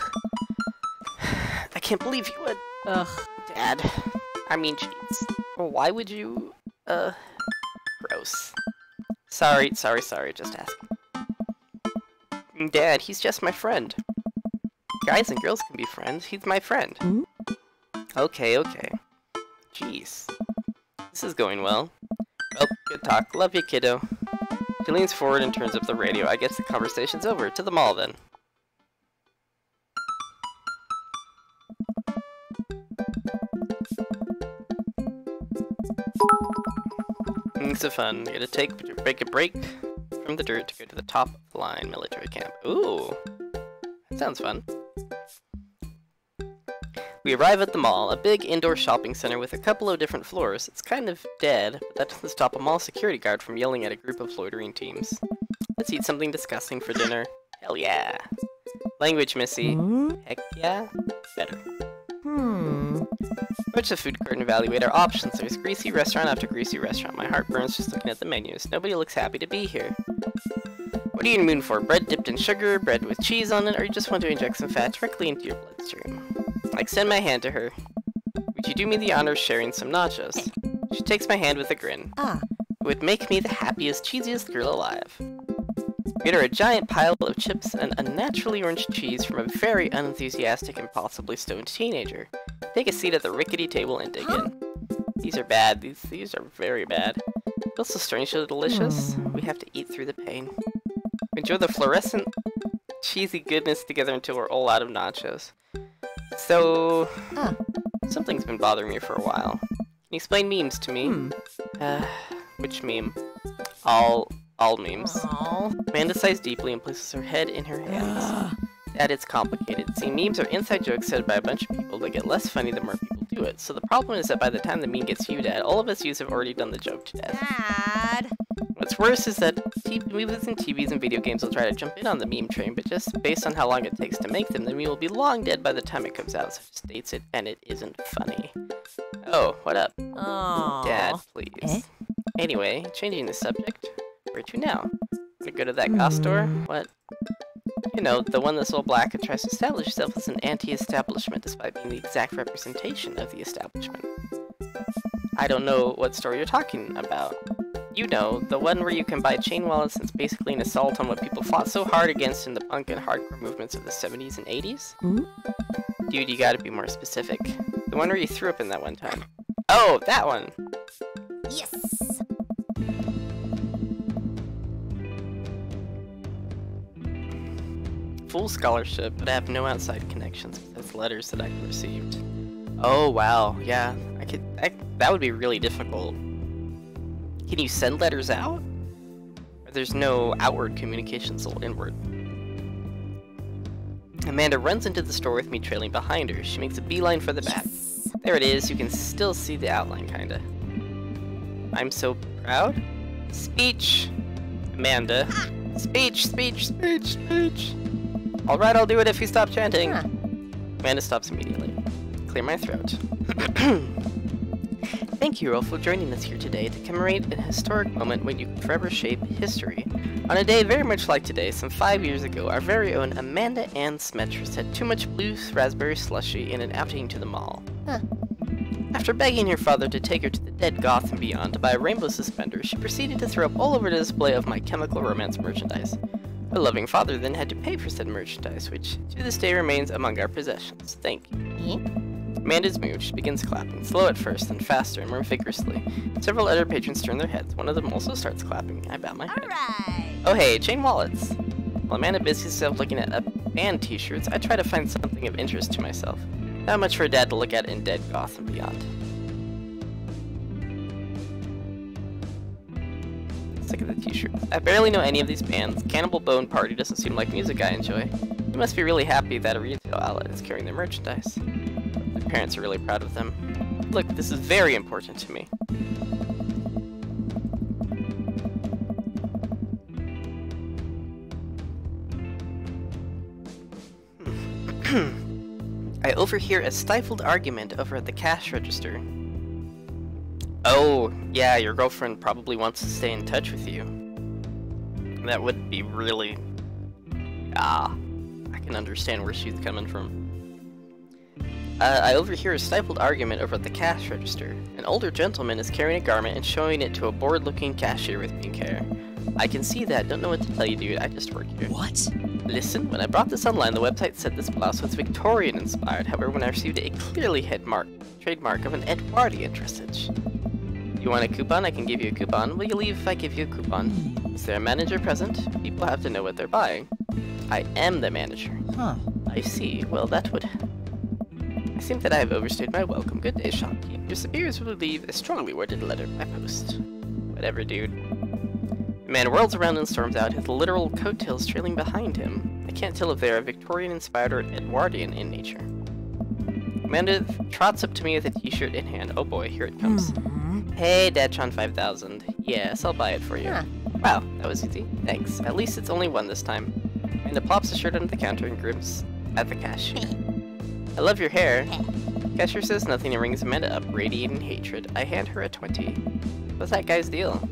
Speaker 1: I can't believe you would.
Speaker 3: Ugh.
Speaker 1: Dad. I mean, jeez. Why would you, gross. Sorry, just asking. Dad, he's just my friend. Guys and girls can be friends. He's my friend. Okay. Jeez. This is going well. Well, good talk. Love you, kiddo. She leans forward and turns up the radio. I guess the conversation's over. To the mall, then. It's so fun. You gotta break a break from the dirt to go to the top of the line military camp. Ooh, that sounds fun. We arrive at the mall, a big indoor shopping center with a couple of different floors. It's kind of dead, but that doesn't stop a mall security guard from yelling at a group of loitering teams. Let's eat something disgusting for dinner. Hell yeah. Language, Missy. Heck yeah. Better. Approach the food court and evaluate our options. There's greasy restaurant after greasy restaurant. My heart burns just looking at the menus. Nobody looks happy to be here. What are you in the mood for? Bread dipped in sugar? Bread with cheese on it? Or you just want to inject some fat directly into your bloodstream? I extend my hand to her. Would you do me the honor of sharing some nachos? She takes my hand with a grin. It would make me the happiest, cheesiest girl alive. We ate her a giant pile of chips and unnaturally orange cheese from a very unenthusiastic and possibly stoned teenager. Take a seat at the rickety table and dig in. These are bad. These are very bad. Feel so strangely delicious. We have to eat through the pain. We enjoy the fluorescent, cheesy goodness together until we're all out of nachos. So, something's been bothering me for a while. Can you explain memes to me? Which meme? All memes. Amanda sighs deeply and places her head in her hands. Dad, it's complicated. See, memes are inside jokes said by a bunch of people that get less funny the more people do it. So the problem is that by the time the meme gets to you, Dad, all of us have already done the joke to death.
Speaker 3: Dad.
Speaker 1: What's worse is that movies and TVs and video games will try to jump in on the meme train, but just based on how long it takes to make them, the meme will be long dead by the time it comes out, so it states it, and it isn't funny. Oh, what up?
Speaker 3: Oh.
Speaker 1: Dad, please. Anyway, changing the subject. Where to now? Gonna go to that goth store? What? You know, the one that's all black and tries to establish itself as an anti-establishment despite being the exact representation of the establishment. I don't know what store you're talking about. You know, the one where you can buy chain wallets and it's basically an assault on what people fought so hard against in the punk and hardcore movements of the 70s and 80s? Dude, you gotta be more specific. The one where you threw up in that one time. Oh, that one!
Speaker 3: Yes.
Speaker 1: Full scholarship, but I have no outside connections besides letters that I've received. Oh, wow. Yeah, that would be really difficult. Can you send letters out? Or there's no outward communications, all inward. Amanda runs into the store with me trailing behind her. She makes a beeline for the back. There it is, you can still see the outline, kinda. I'm so proud. Speech! Amanda. Speech, speech, speech, speech! Alright, I'll do it if you stop chanting. Amanda stops immediately. Clear my throat. Thank you all for joining us here today to commemorate a historic moment when you can forever shape history. On a day very much like today, some 5 years ago, our very own Amanda Ann Smetris had too much blue raspberry slushy in an outing to the mall. After begging her father to take her to the Dead Goth and beyond to buy a rainbow suspender, she proceeded to throw up all over the display of My Chemical Romance merchandise. Her loving father then had to pay for said merchandise, which to this day remains among our possessions. Thank you. Amanda's moved. She begins clapping, slow at first, then faster and more vigorously. Several other patrons turn their heads. One of them also starts clapping. I bow my head.
Speaker 3: Alright.
Speaker 1: Oh hey, chain wallets! While Amanda busies herself looking at band t-shirts, I try to find something of interest to myself. Not much for Dad to look at in Dead Goth and beyond. Let's look at the t-shirt. I barely know any of these bands. Cannibal Bone Party doesn't seem like music I enjoy. You must be really happy that a retail outlet is carrying their merchandise. Their parents are really proud of them. Look, this is very important to me. I overhear a stifled argument over at the cash register. Oh, yeah, your girlfriend probably wants to stay in touch with you. That would be really... I can understand where she's coming from. I overhear a stifled argument over at the cash register. An older gentleman is carrying a garment and showing it to a bored-looking cashier with pink hair. I can see that, don't know what to tell you, dude, I just work here.
Speaker 2: What?
Speaker 1: Listen, when I brought this online, the website said this blouse was Victorian-inspired. However, when I received it, it clearly had trademark of an Edwardian dressage. You want a coupon? I can give you a coupon. Will you leave if I give you a coupon? Is there a manager present? People have to know what they're buying. I am the manager.
Speaker 2: Huh.
Speaker 1: I see. Well, that would... I think that I have overstayed my welcome. Good day, shopkeep. Your superiors will leave a strongly worded letter by post. Whatever, dude. The man whirls around and storms out, his literal coattails trailing behind him. I can't tell if they are Victorian-inspired or Edwardian in nature. Amanda trots up to me with a t-shirt in hand. Oh boy, here it comes. Hey, Dadtron 5000. Yes, I'll buy it for you. Wow, that was easy. Thanks. At least it's only one this time. Amanda plops the shirt under the counter and grins at the cashier. I love your hair. Cashier says nothing and rings Amanda up, radiating hatred. I hand her a 20. What's that guy's deal?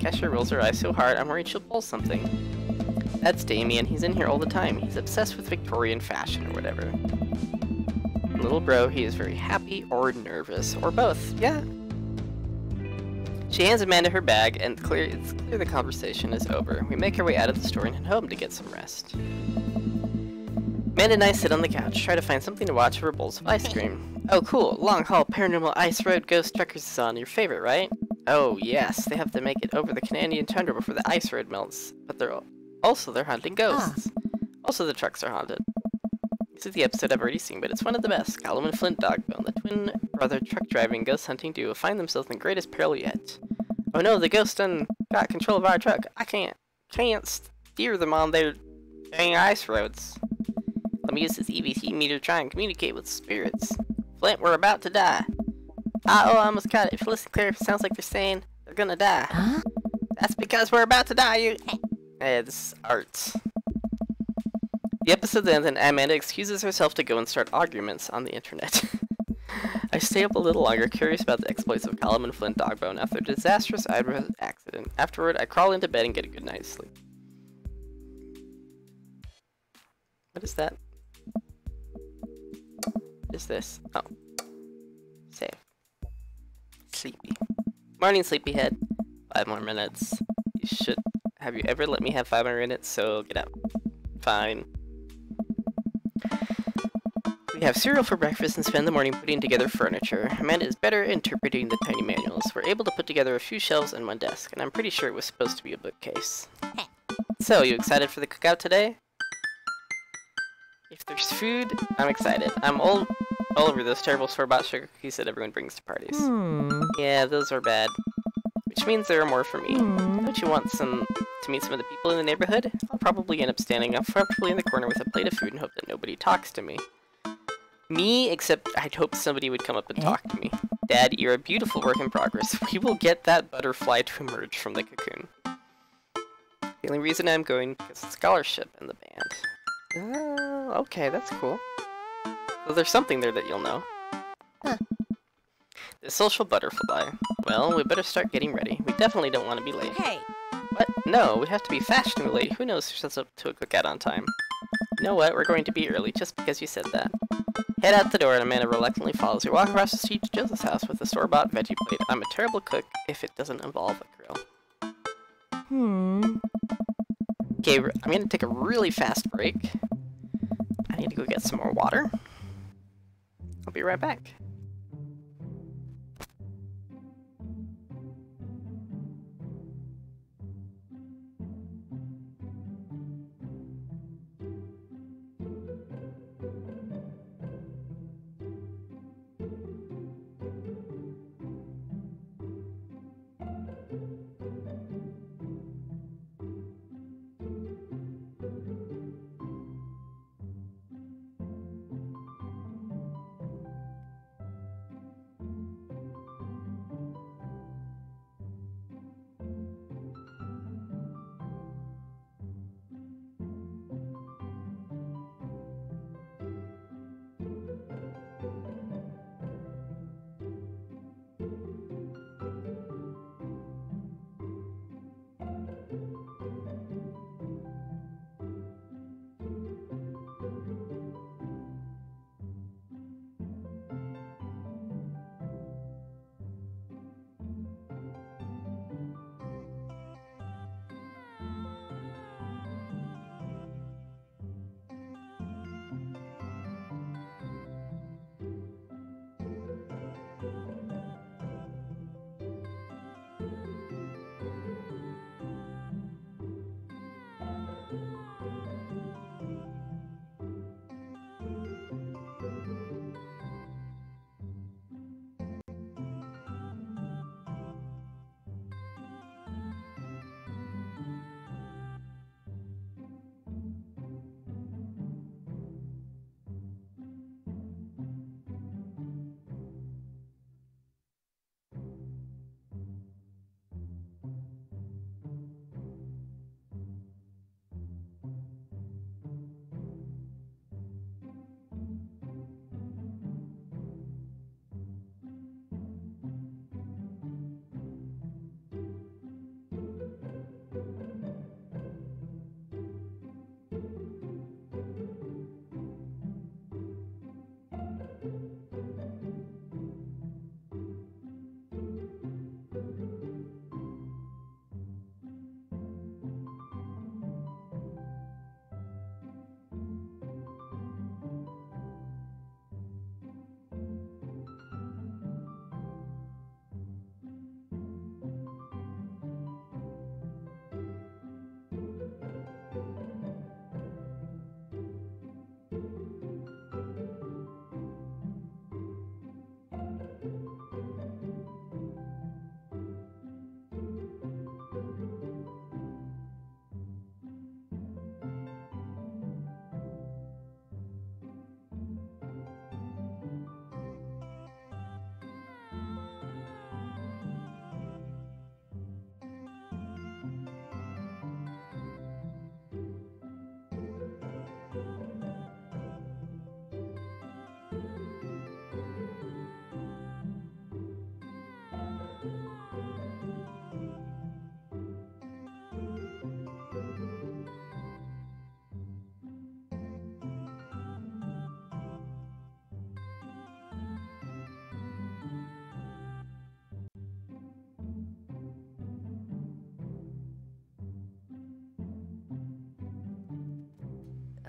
Speaker 1: Cashier rolls her eyes so hard, I'm worried she'll pull something. That's Damien. He's in here all the time. He's obsessed with Victorian fashion or whatever. Little bro, he is very happy or nervous, or both. Yeah. She hands Amanda her bag, and it's clear the conversation is over. We make our way out of the store and head home to get some rest. Amanda and I sit on the couch, try to find something to watch over bowls of ice cream. Oh cool, Long Haul Paranormal Ice Road Ghost Truckers is on. Your favorite, right? Oh yes, they have to make it over the Canadian tundra before the ice road melts, but they're hunting ghosts. Also the trucks are haunted. This is the episode I've already seen, but it's one of the best. Callum and Flint Dogbone, the twin brother truck driving ghost hunting duo, find themselves in the greatest peril yet. Oh no, the ghost done got control of our truck. I can't steer them on their dang ice roads. Let me use this EVT meter to try and communicate with spirits. Flint, we're about to die. I almost got it. If you listen clear, it sounds like they're saying they're gonna die.
Speaker 3: Huh?
Speaker 1: That's because we're about to die, you. Hey, this is art. The episode ends and Amanda excuses herself to go and start arguments on the internet. I stay up a little longer, curious about the exploits of Callum and Flint Dogbone after a disastrous accident. Afterward, I crawl into bed and get a good night's sleep. What is that? What is this? Oh. Save. Sleepy. Morning, sleepyhead. 5 more minutes. Have you ever let me have 5 more minutes? So get up. Fine. We have cereal for breakfast and spend the morning putting together furniture. Amanda is better at interpreting the tiny manuals. We're able to put together a few shelves and one desk, and I'm pretty sure it was supposed to be a bookcase. So, you excited for the cookout today? If there's food, I'm excited. I'm all over those terrible store-bought sugar cookies that everyone brings to parties. Yeah, those are bad. Which means there are more for me. Don't you want to meet some of the people in the neighborhood? I'll probably end up standing uncomfortably in the corner with a plate of food and hope that nobody talks to me. Me, except I'd hope somebody would come up and talk to me. Dad, you're a beautiful work in progress. We will get that butterfly to emerge from the cocoon. The only reason I'm going is the scholarship and the band. Okay, that's cool. So there's something there that you'll know.
Speaker 3: Huh.
Speaker 1: The social butterfly. Well, we better start getting ready. We definitely don't want to be late.
Speaker 3: Hey.
Speaker 1: What? No, we have to be fashionably late. Who knows who sets up to a cookout on time? You know what? We're going to be early, just because you said that. Head out the door and Amanda reluctantly follows. We walk across the street to Joseph's house with a store-bought veggie plate. I'm a terrible cook if it doesn't involve a grill. Okay, I'm gonna take a really fast break. I need to go get some more water. I'll be right back.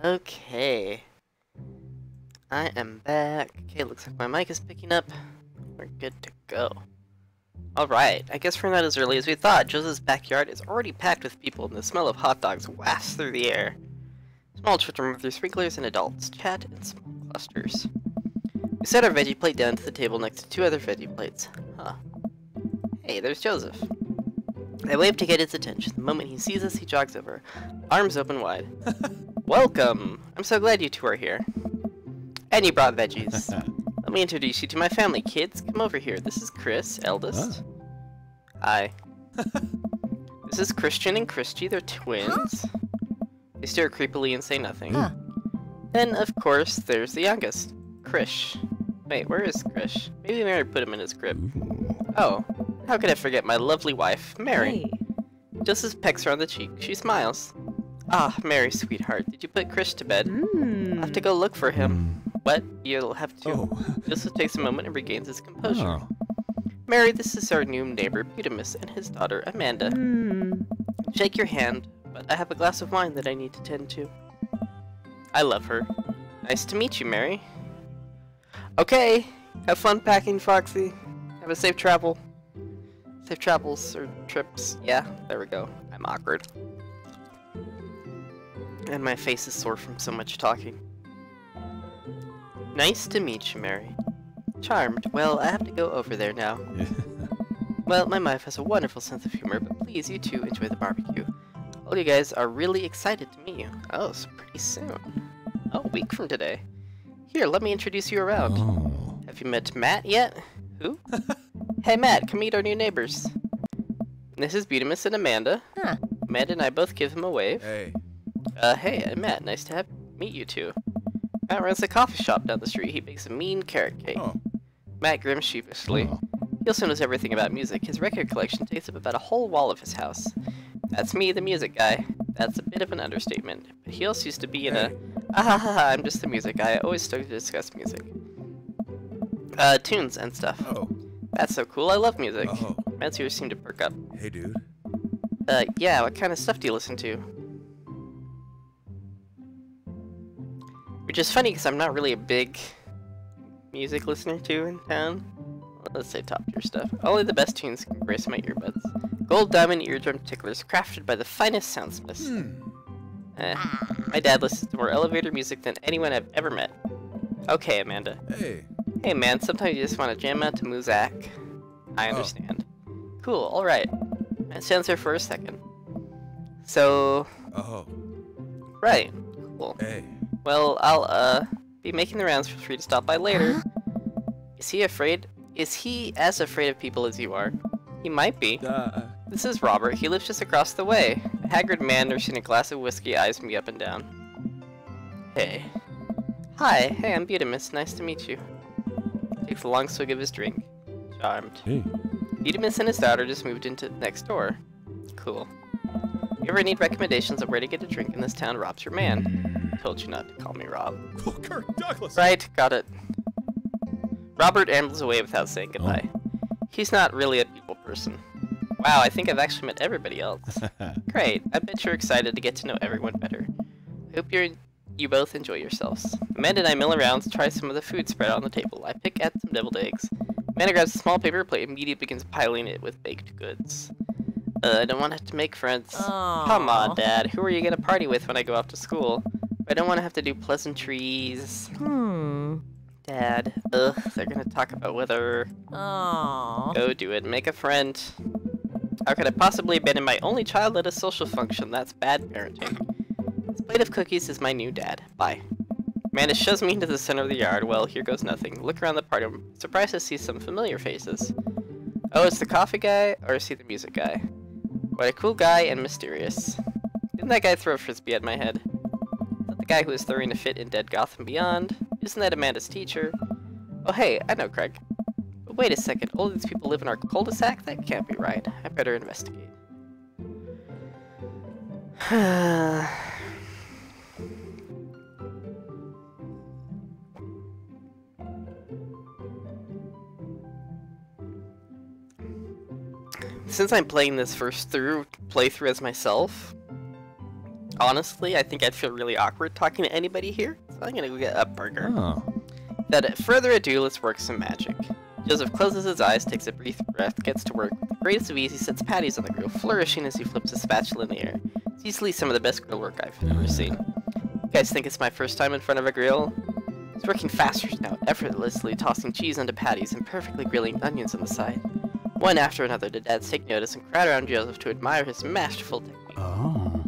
Speaker 1: Okay. I am back. Okay, looks like my mic is picking up. We're good to go. Alright, I guess we're not as early as we thought. Joseph's backyard is already packed with people and the smell of hot dogs wafts through the air. Small children with their sprinklers and adults chat in small clusters. We set our veggie plate down to the table next to two other veggie plates. Huh. Hey, there's Joseph. I wave to get his attention. The moment he sees us, he jogs over, arms open wide. Welcome! I'm so glad you two are here. And you brought veggies. Let me introduce you to my family, kids. Come over here. This is Chris, eldest. Hi. This is Christian and Christy. They're twins. They stare creepily and say nothing. Then, of course, there's the youngest, Krish. Wait, where is Krish? Maybe Mary put him in his crib. Oh, how could I forget my lovely wife, Mary?
Speaker 3: Hey.
Speaker 1: Joseph pecks her on the cheek. She smiles. Ah, Mary, sweetheart, did you put Krish to bed? I'll have to go look for him. What? You'll have to.
Speaker 2: Oh.
Speaker 1: Joseph takes a moment and regains his composure.
Speaker 2: Oh.
Speaker 1: Mary, this is our new neighbor, Budamus, and his daughter, Amanda. Shake your hand, but I have a glass of wine that I need to tend to. I love her. Nice to meet you, Mary. Okay, have fun packing, Foxy. Have a safe travel. Safe travels, or trips. Yeah, there we go. I'm awkward. And my face is sore from so much talking. Nice to meet you, Mary. Charmed. Well, I have to go over there now. Well, my wife has a wonderful sense of humor, but please, you two, enjoy the barbecue. All you guys are really excited to meet you. Oh, so pretty soon. Oh, a week from today. Here, let me introduce you around.
Speaker 2: Oh.
Speaker 1: Have you met Matt yet? Who? Hey, Matt, come meet our new neighbors. This is Budamus and Amanda. Amanda and I both give him a wave.
Speaker 5: Hey.
Speaker 1: Hey, Matt, nice to meet you two. Matt runs a coffee shop down the street. He bakes a mean carrot cake.
Speaker 5: Oh.
Speaker 1: Matt grins sheepishly.
Speaker 2: Oh.
Speaker 1: He also knows everything about music. His record collection takes up about a whole wall of his house. That's me, the music guy. That's a bit of an understatement. But he also used to be in a... I'm just the music guy. I always start to discuss music. Tunes and stuff.
Speaker 5: Oh.
Speaker 1: That's so cool. I love music.
Speaker 5: Oh.
Speaker 1: Matt's ears seem to perk up.
Speaker 5: Hey, dude.
Speaker 1: Yeah, what kind of stuff do you listen to? Which is funny, because I'm not really a big music listener to in town. Well, let's say top tier stuff. Only the best tunes can grace my earbuds. Gold diamond eardrum ticklers crafted by the finest soundsmiths. My dad listens to more elevator music than anyone I've ever met. Okay, Amanda.
Speaker 5: Hey.
Speaker 1: Hey man, sometimes you just want to jam out to Muzak. I understand. Cool, alright. Matt stands there for a second. So...
Speaker 5: Oh.
Speaker 1: Right. Cool.
Speaker 5: Hey.
Speaker 1: Well, I'll, be making the rounds. Feel free to stop by later. Is he afraid? Is he as afraid of people as you are? He might be. This is Robert. He lives just across the way. A haggard man nursing a glass of whiskey eyes me up and down. Hey. Hi. Hey, I'm Budamus. Nice to meet you. Takes a long swig of his drink. Charmed.
Speaker 2: Hey.
Speaker 1: Budamus and his daughter just moved into next door. Cool. You ever need recommendations of where to get a drink in this town, Rob's your man. Told you not to call me Rob.
Speaker 5: Oh, Kirk Douglas.
Speaker 1: Right, got it. Robert ambles away without saying goodbye. He's not really a people person. Wow, I think I've actually met everybody else. Great, I bet you're excited to get to know everyone better. I hope you both enjoy yourselves. Amanda and I mill around to try some of the food spread on the table. I pick at some deviled eggs. Amanda grabs a small paper plate and immediately begins piling it with baked goods. I don't want to have to make friends. Come on, Dad. Who are you gonna party with when I go off to school? I don't want to have to do pleasantries. Dad. Ugh, they're gonna talk about whether... Go do it. Make a friend. How could I possibly abandon my only child at a social function? That's bad parenting. This plate of cookies is my new dad. Bye. Amanda shoves me into the center of the yard. Well, here goes nothing. Look around the party. I'm surprised to see some familiar faces. Oh, it's the coffee guy, or is he the music guy? What a cool guy and mysterious. Didn't that guy throw a frisbee at my head? Is that the guy who was throwing a fit in Dead Gotham Beyond? Isn't that Amanda's teacher? Oh hey, I know Craig. But wait a second, all these people live in our cul-de-sac? That can't be right. I better investigate. Since I'm playing this first playthrough as myself, Honestly, I think I'd feel really awkward talking to anybody here, so I'm gonna go get a burger.
Speaker 2: Oh.
Speaker 1: Without further ado, let's work some magic. Joseph closes his eyes, takes a brief breath, gets to work. With the greatest of ease, he sets patties on the grill, flourishing as he flips his spatula in the air. It's easily some of the best grill work I've ever seen. You guys think it's my first time in front of a grill? He's working faster now, effortlessly tossing cheese onto patties and perfectly grilling onions on the side. One after another, the dads take notice and crowd around Joseph to admire his masterful technique.
Speaker 2: Oh.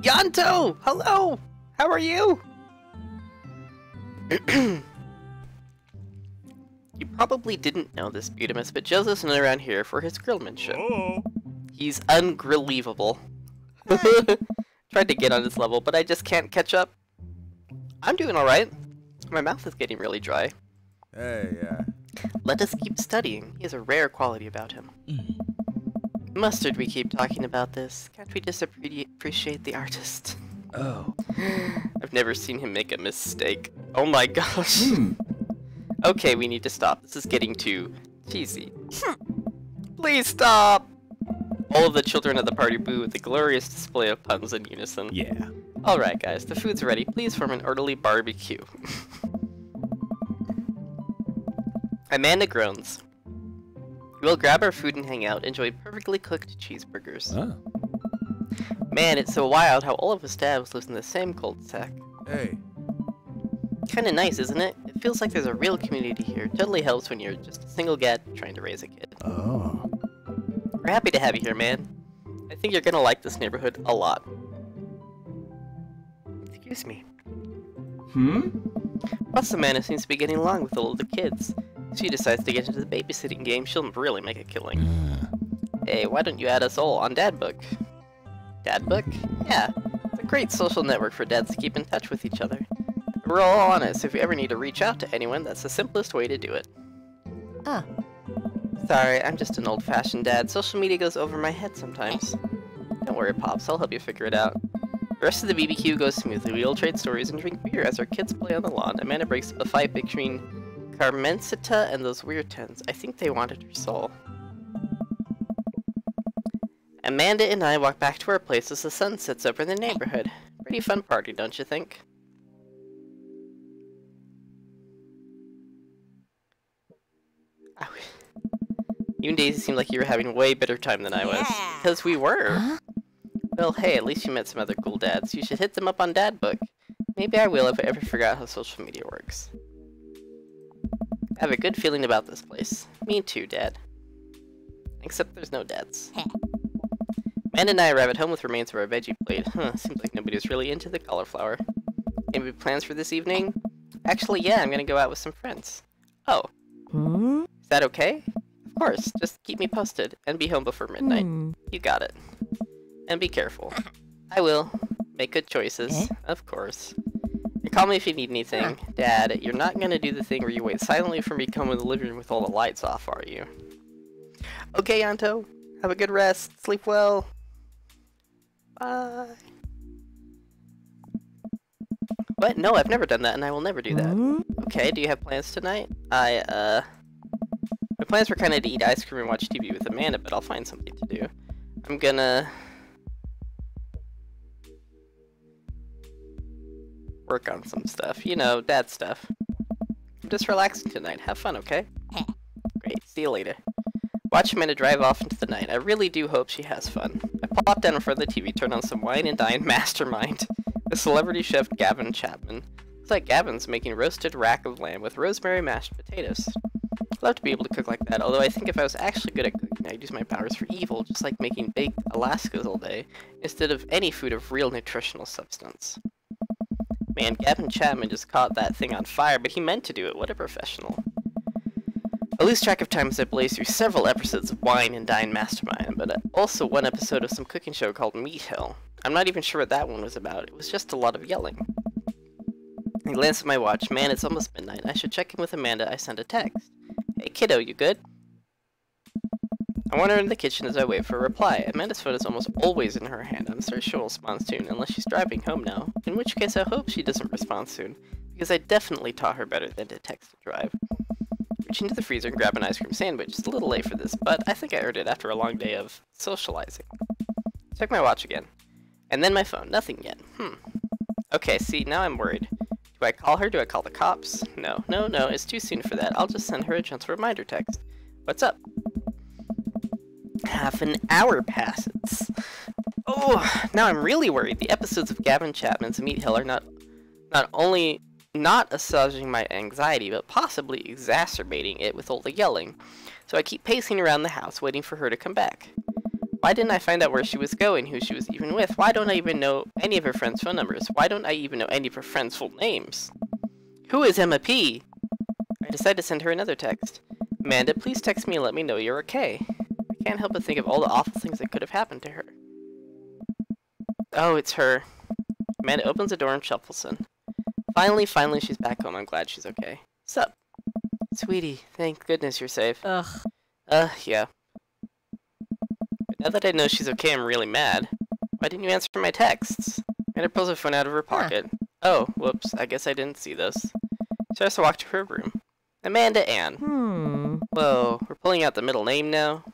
Speaker 1: Yanto! Hello! How are you? You probably didn't know this, Butimus, but Joseph's known around here for his grillmanship.
Speaker 5: Oh.
Speaker 1: He's ungrillevable. Tried to get on his level, but I just can't catch up. I'm doing alright. My mouth is getting really dry.
Speaker 5: Hey, yeah.
Speaker 1: Let us keep studying. He has a rare quality about him. Mustard, we keep talking about this. Can't we just appreciate the artist?
Speaker 2: Oh.
Speaker 1: I've never seen him make a mistake. Oh my gosh. Okay, we need to stop. This is getting too cheesy. Please stop! All of the children at the party boo with a glorious display of puns in unison.
Speaker 2: Yeah.
Speaker 1: Alright guys, the food's ready. Please form an orderly barbecue. Amanda groans. We'll grab our food and hang out, enjoy perfectly cooked cheeseburgers.
Speaker 2: Oh.
Speaker 1: Man, it's so wild how all of us dads live in the same cul-de-sac.
Speaker 5: Hey.
Speaker 1: Kinda nice, isn't it? It feels like there's a real community here. Totally helps when you're just a single dad trying to raise a kid.
Speaker 2: Oh.
Speaker 1: We're happy to have you here, man. I think you're gonna like this neighborhood a lot. Excuse me. Plus, Amanda seems to be getting along with all of the kids. If she decides to get into the babysitting game, she'll really make a killing. Hey, why don't you add us all on Dadbook? Dadbook? Yeah, it's a great social network for dads to keep in touch with each other. We're all on it, so if you ever need to reach out to anyone, that's the simplest way to do it.
Speaker 3: Ah.
Speaker 1: Sorry, I'm just an old-fashioned dad. Social media goes over my head sometimes. Don't worry, Pops, I'll help you figure it out. The rest of the BBQ goes smoothly. We all trade stories and drink beer as our kids play on the lawn. Amanda breaks up a fight between Carmencita and those weird tens. I think they wanted her soul. Amanda and I walk back to our place as the sun sets over the neighborhood. Pretty fun party, don't you think? You and Daisy seemed like you were having a way better time than I was.
Speaker 3: Yeah.
Speaker 1: Because we were. Well, hey, at least you met some other cool dads. You should hit them up on Dadbook. Maybe I will if I ever figure out how social media works. I have a good feeling about this place. Me too, Dad. Except there's no dads. Amanda and I arrive at home with remains of our veggie plate. Seems like nobody's really into the cauliflower. Any plans for this evening? Actually, yeah, I'm gonna go out with some friends. Oh. Is that okay? Of course, just keep me posted, and be home before midnight. You got it. And be careful. I will. Make good choices, of course. And call me if you need anything. Dad, you're not gonna do the thing where you wait silently for me to come in the living room with all the lights off, are you? Okay, Yanto. Have a good rest. Sleep well. Bye. What? No, I've never done that, and I will never do that. Okay, do you have plans tonight? My plans were kinda to eat ice cream and watch TV with Amanda, but I'll find something to do. I'm gonna work on some stuff. You know, dad stuff. I'm just relaxing tonight. Have fun, okay? Great. See you later. Watch Amanda drive off into the night. I really do hope she has fun. I plop down in front of the TV, turn on some Wine and Dine Mastermind. The celebrity chef Gavin Chapman. Looks like Gavin's making roasted rack of lamb with rosemary mashed potatoes. I'd love to be able to cook like that, although I think if I was actually good at cooking, I'd use my powers for evil, just like making baked Alaskas all day, instead of any food of real nutritional substance. Man, Gavin Chapman just caught that thing on fire, but he meant to do it. What a professional. I lose track of time as I blaze through several episodes of Wine and Dine Mastermind, but also one episode of some cooking show called Meat Hill. I'm not even sure what that one was about. It was just a lot of yelling. I glance at my watch. Man, it's almost midnight. I should check in with Amanda. I sent a text. Hey kiddo, you good? I wander into the kitchen as I wait for a reply. Amanda's phone is almost always in her hand. I'm certain she'll respond soon, unless she's driving home now. In which case I hope she doesn't respond soon, because I definitely taught her better than to text and drive. Reach into the freezer and grab an ice cream sandwich. It's a little late for this, but I think I earned it after a long day of socializing. Check my watch again. And then my phone. Nothing yet. Okay, see, now I'm worried. Do I call her? Do I call the cops? No, it's too soon for that. I'll just send her a gentle reminder text. What's up? Half an hour passes. Oh, now I'm really worried. The episodes of Gavin Chapman's Meat Hill are not only not assuaging my anxiety, but possibly exacerbating it with all the yelling. So I keep pacing around the house, waiting for her to come back. Why didn't I find out where she was going, who she was even with? Why don't I even know any of her friends' phone numbers? Why don't I even know any of her friends' full names? Who is Emma P? I decide to send her another text. Amanda, please text me and let me know you're okay. I can't help but think of all the awful things that could have happened to her. Oh, it's her. Amanda opens the door and shuffles in. Finally, she's back home. I'm glad she's okay. Sup? Sweetie, thank goodness you're safe.
Speaker 3: Ugh.
Speaker 1: Yeah. But now that I know she's okay, I'm really mad. Why didn't you answer my texts? Amanda pulls her phone out of her pocket. Oh, whoops, I guess I didn't see this. She starts to walk to her room. Amanda Ann. Whoa, we're pulling out the middle name now?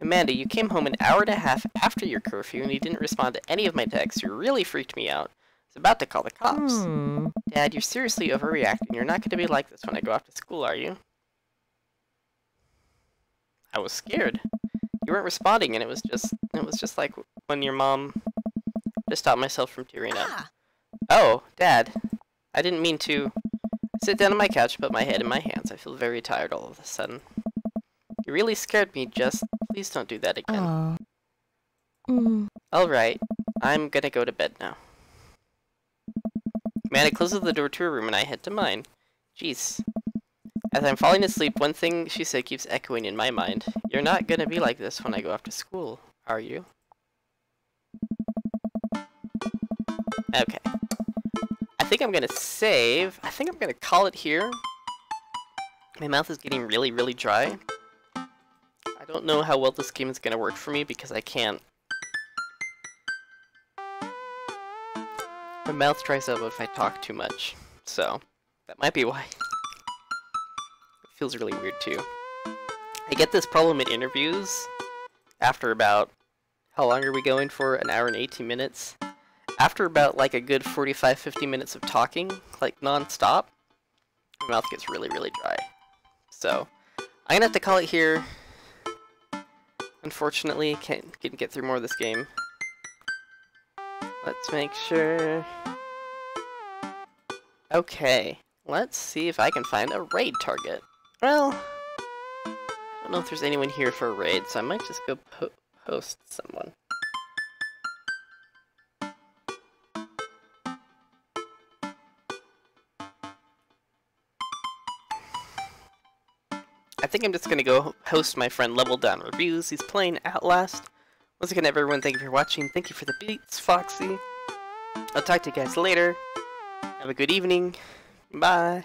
Speaker 1: Amanda, you came home an hour and a half after your curfew and you didn't respond to any of my texts. You really freaked me out. I was about to call the cops. Dad, you're seriously overreacting. You're not going to be like this when I go off to school, are you? I was scared. You weren't responding, and it was just like when your mom just stopped myself from tearing up. Oh, Dad, I didn't mean to. I sit down on my couch, put my head in my hands. I feel very tired all of a sudden. You really scared me, Jess. Please don't do that again. Alright, I'm gonna go to bed now. Amanda closes the door to her room and I head to mine. Jeez. As I'm falling asleep, one thing she said keeps echoing in my mind. You're not gonna be like this when I go off to school, are you? Okay. I think I'm gonna save. I think I'm gonna call it here. My mouth is getting really, really dry. I don't know how well this game is gonna work for me because I can't. My mouth dries up if I talk too much, so that might be why. It feels really weird too. I get this problem in interviews after about, how long are we going for? An hour and 18 minutes? After about like a good 45-50 minutes of talking, like non-stop, my mouth gets really, really dry. So, I'm gonna have to call it here. Unfortunately, can't get through more of this game. Let's make sure. Okay, let's see if I can find a raid target. Well, I don't know if there's anyone here for a raid, so I might just go post someone. I think I'm just gonna go host my friend Level Down Reviews. He's playing Outlast. Once again, everyone, thank you for watching. Thank you for the beats, Foxy. I'll talk to you guys later. Have a good evening. Bye.